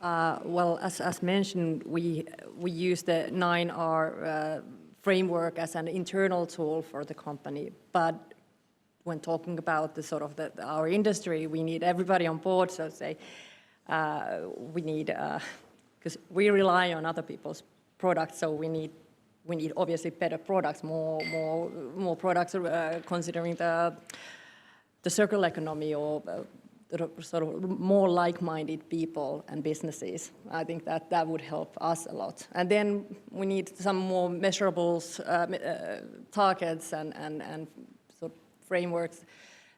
Well, as mentioned, we use the 9R framework as an internal tool for the company. But when talking about our industry, we need everybody on board. So say we need, because we rely on other people's products, so we need obviously better products, more products considering the circular economy or. Sort of more like-minded people and businesses. I think that would help us a lot. And then we need some more measurables, targets and sort of frameworks.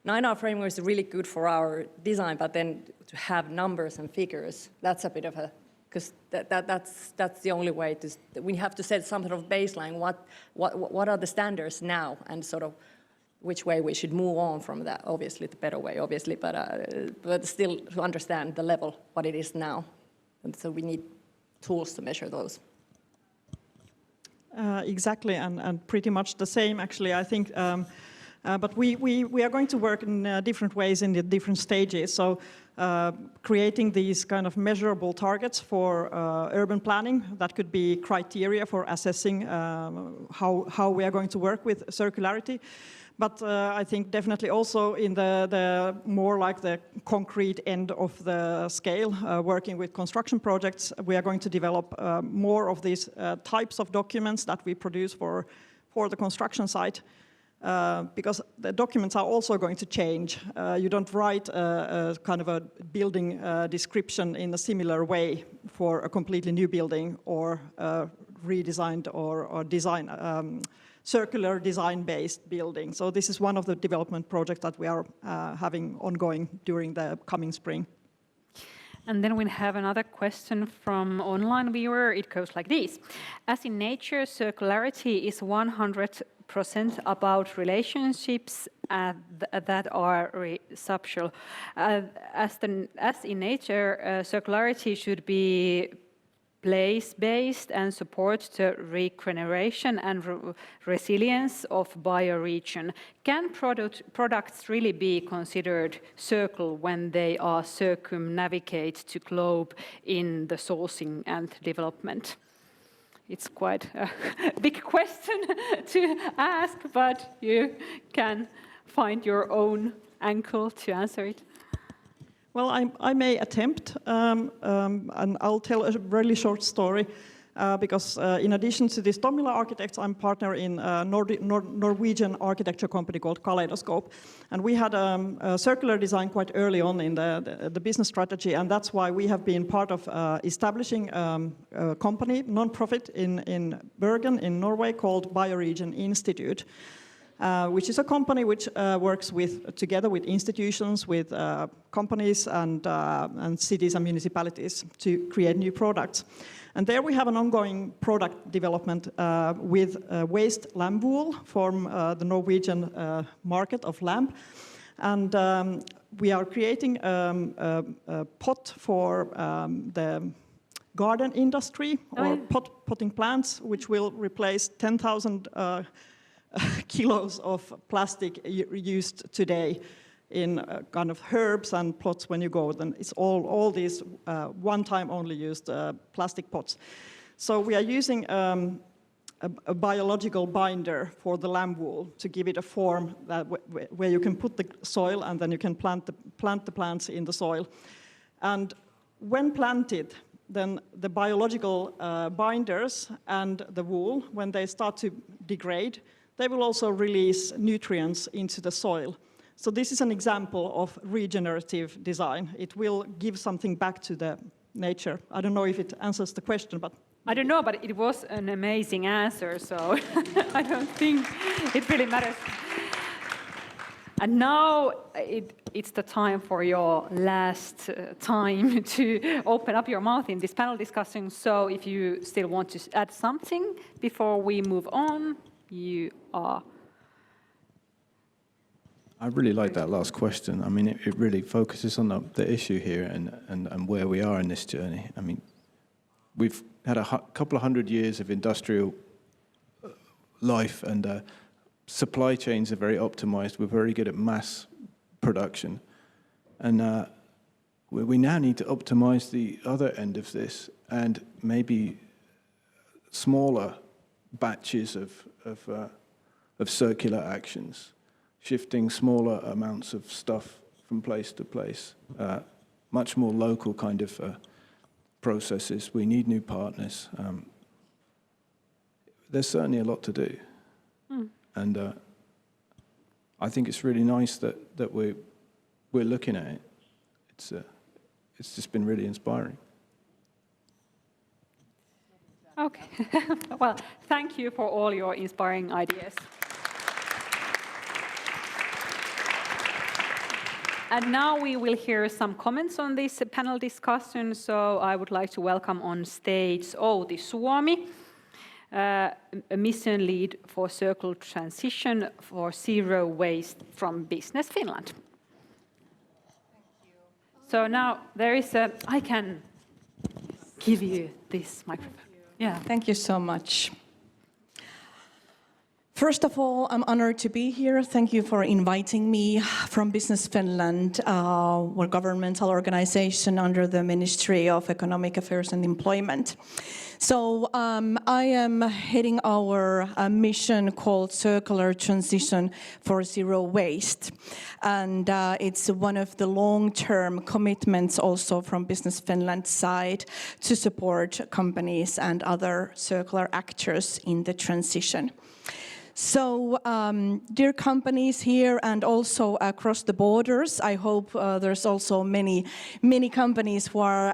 9R framework is really good for our design, but then to have numbers and figures, that's a bit of a, because that's the only way to. We have to set some sort of baseline. What are the standards now, and sort of which way we should move on from that, obviously the better way, obviously, but still to understand the level, what it is now. And so we need tools to measure those. Exactly, and pretty much the same, actually, I think. But we are going to work in different ways in the different stages. So creating these kind of measurable targets for urban planning, that could be criteria for assessing how we are going to work with circularity. But I think definitely also in the more like the concrete end of the scale, working with construction projects, we are going to develop more of these types of documents that we produce for the construction site. Because the documents are also going to change. You don't write a kind of a building description in a similar way for a completely new building or redesigned or design circular design-based building. So this is one of the development projects that we are having ongoing during the coming spring. And then we have another question from online viewer. It goes like this. As in nature, circularity is 100% about relationships that are substantial. As in nature, circularity should be place-based and support the regeneration and resilience of bioregion. Can products really be considered circular when they are circumnavigate to globe in the sourcing and development? It's quite a big question to ask, but you can find your own angle to answer it. Well, I may attempt, and I'll tell a really short story, because in addition to this Tommila Architects, I'm partner in a Norwegian architecture company called Kaleidoscope. And we had a circular design quite early on in the business strategy, and that's why we have been part of establishing a company, non-profit in Bergen in Norway called Bioregion Institute. Which is a company which works together with institutions, with companies and cities and municipalities to create new products. And there we have an ongoing product development with waste lamb wool from the Norwegian market of lamb. And we are creating a pot for the garden industry, or potting plants, which will replace 10,000 kilos of plastic used today in kind of herbs and pots when you go. Then it's all these one-time only used plastic pots. So we are using a biological binder for the lamb wool to give it a form that where you can put the soil and then you can plant the plants in the soil. And when planted, then the biological binders and the wool, when they start to degrade, they will also release nutrients into the soil. So this is an example of regenerative design. It will give something back to the nature. I don't know if it answers the question, but... I don't know, but it was an amazing answer, so I don't think it really matters. And now it's the time for your last time to open up your mouth in this panel discussion. So if you still want to add something before we move on, you are. I really like that last question. I mean, it really focuses on the issue here and where we are in this journey. I mean, we've had a couple of hundred years of industrial life, and supply chains are very optimized. We're very good at mass production. And we now need to optimize the other end of this, and maybe smaller batches of circular actions, shifting smaller amounts of stuff from place to place, much more local kind of processes. We need new partners. There's certainly a lot to do. And I think it's really nice that we're looking at it. It's just been really inspiring. Okay. Well, thank you for all your inspiring ideas. And now we will hear some comments on this panel discussion. So I would like to welcome on stage Outi Suomi, a mission lead for circular transition for zero waste from Business Finland. Thank you. So now there is I can give you this microphone. Yeah, thank you so much. First of all, I'm honored to be here. Thank you for inviting me from Business Finland. We're a governmental organization under the Ministry of Economic Affairs and Employment. So I am heading our mission called Circular Transition for Zero Waste. And it's one of the long-term commitments also from Business Finland's side to support companies and other circular actors in the transition. So, dear companies here and also across the borders, I hope there's also many companies who are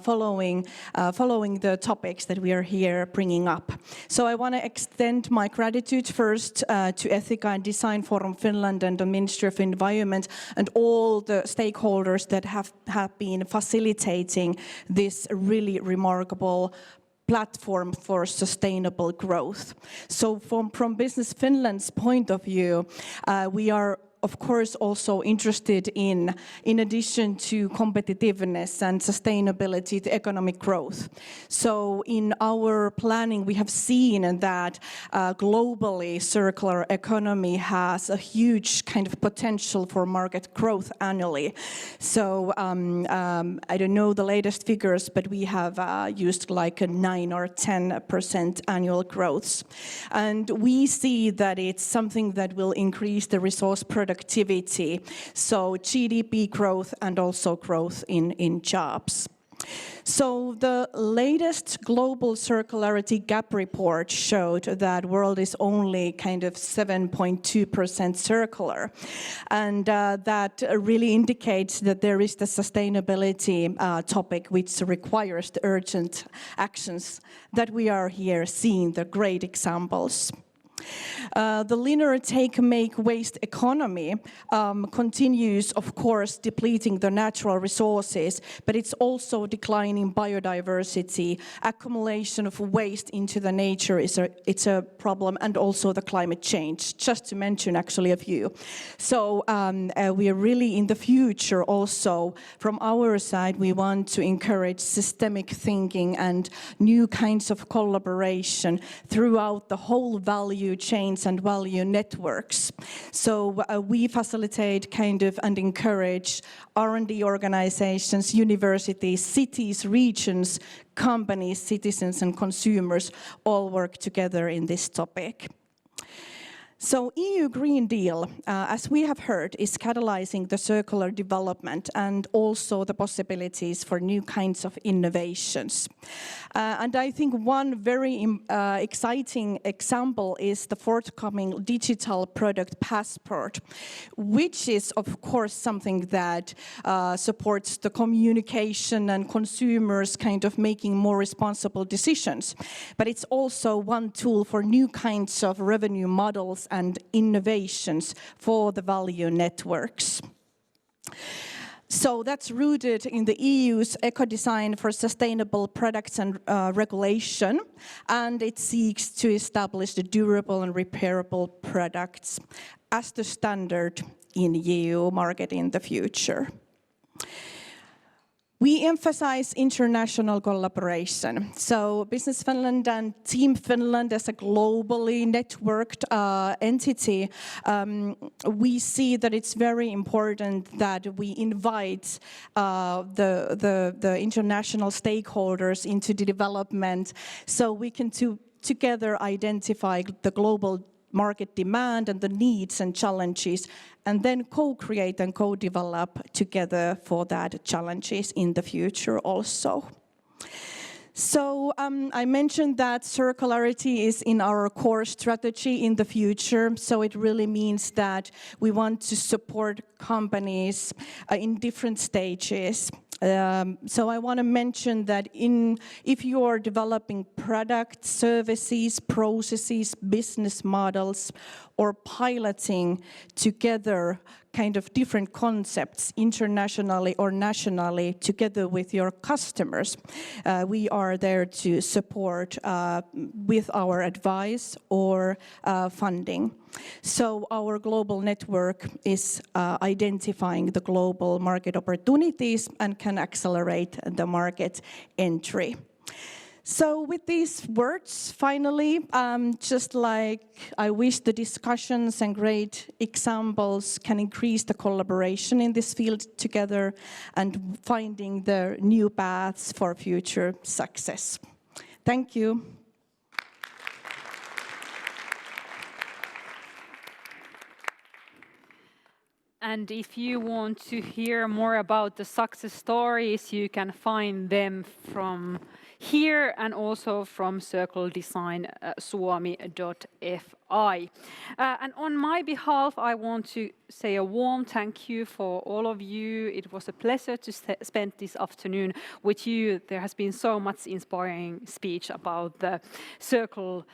following the topics that we are here bringing up. So I want to extend my gratitude first to Ethica and Design Forum Finland and the Ministry of Environment and all the stakeholders that have been facilitating this really remarkable platform for sustainable growth. So from Business Finland's point of view, we are of course also interested in addition to competitiveness and sustainability, the economic growth. So in our planning, we have seen that globally circular economy has a huge kind of potential for market growth annually. So I don't know the latest figures, but we have used like a 9 or 10% annual growths. And we see that it's something that will increase the resource productivity, so GDP growth and also growth in jobs. So the latest global circularity gap report showed that world is only kind of 7.2% circular. And that really indicates that there is the sustainability topic which requires the urgent actions that we are here seeing the great examples. The linear take-make waste economy continues, of course, depleting the natural resources, but it's also declining biodiversity. Accumulation of waste into the nature it's a problem, and also the climate change, just to mention actually a few. So we are really in the future also, from our side, we want to encourage systemic thinking and new kinds of collaboration throughout the whole value chains and value networks. So we facilitate kind of and encourage R&D organizations, universities, cities, regions, companies, citizens and consumers all work together in this topic. So EU Green Deal, as we have heard, is catalyzing the circular development and also the possibilities for new kinds of innovations. And I think one very exciting example is the forthcoming digital product passport, which is of course something that supports the communication and consumers kind of making more responsible decisions. But it's also one tool for new kinds of revenue models and innovations for the value networks. So that's rooted in the EU's eco-design for sustainable products and regulation, and it seeks to establish the durable and repairable products as the standard in EU market in the future. We emphasize international collaboration. So Business Finland and Team Finland as a globally networked entity, we see that it's very important that we invite the international stakeholders into the development so we can together identify the global market demand and the needs and challenges, and then co-create and co-develop together for that challenges in the future also. So I mentioned that circularity is in our core strategy in the future. So it really means that we want to support companies in different stages. So I want to mention that if you are developing products, services, processes, business models, or piloting together kind of different concepts internationally or nationally together with your customers, we are there to support with our advice or funding. So our global network is identifying the global market opportunities and can accelerate the market entry. So with these words, finally, just like I wish the discussions and great examples can increase the collaboration in this field together and finding the new paths for future success. Thank you. And if you want to hear more about the success stories, you can find them from here and also from circledesign suomi.fi. eye. And on my behalf, I want to say a warm thank you for all of you. It was a pleasure to spend this afternoon with you. There has been so much inspiring speech about the circle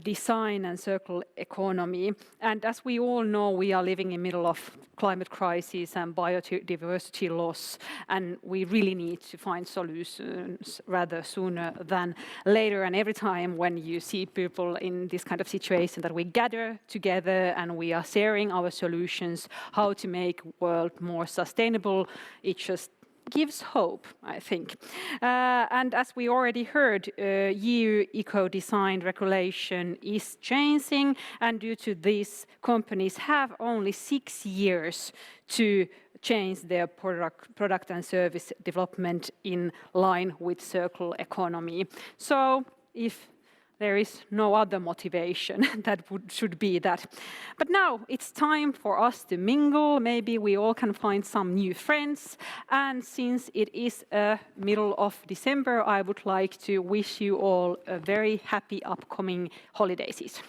design and circle economy. And as we all know, we are living in the middle of climate crisis and biodiversity loss, and we really need to find solutions rather sooner than later. And every time when you see people in this kind of situation that we gather together and we are sharing our solutions, how to make world more sustainable, it just gives hope, I think. And as we already heard, EU eco-design regulation is changing, and due to this, companies have only 6 years to change their product and service development in line with circular economy. So if there is no other motivation, should be that. But now it's time for us to mingle. Maybe we all can find some new friends. And since it is middle of December, I would like to wish you all a very happy upcoming holiday season.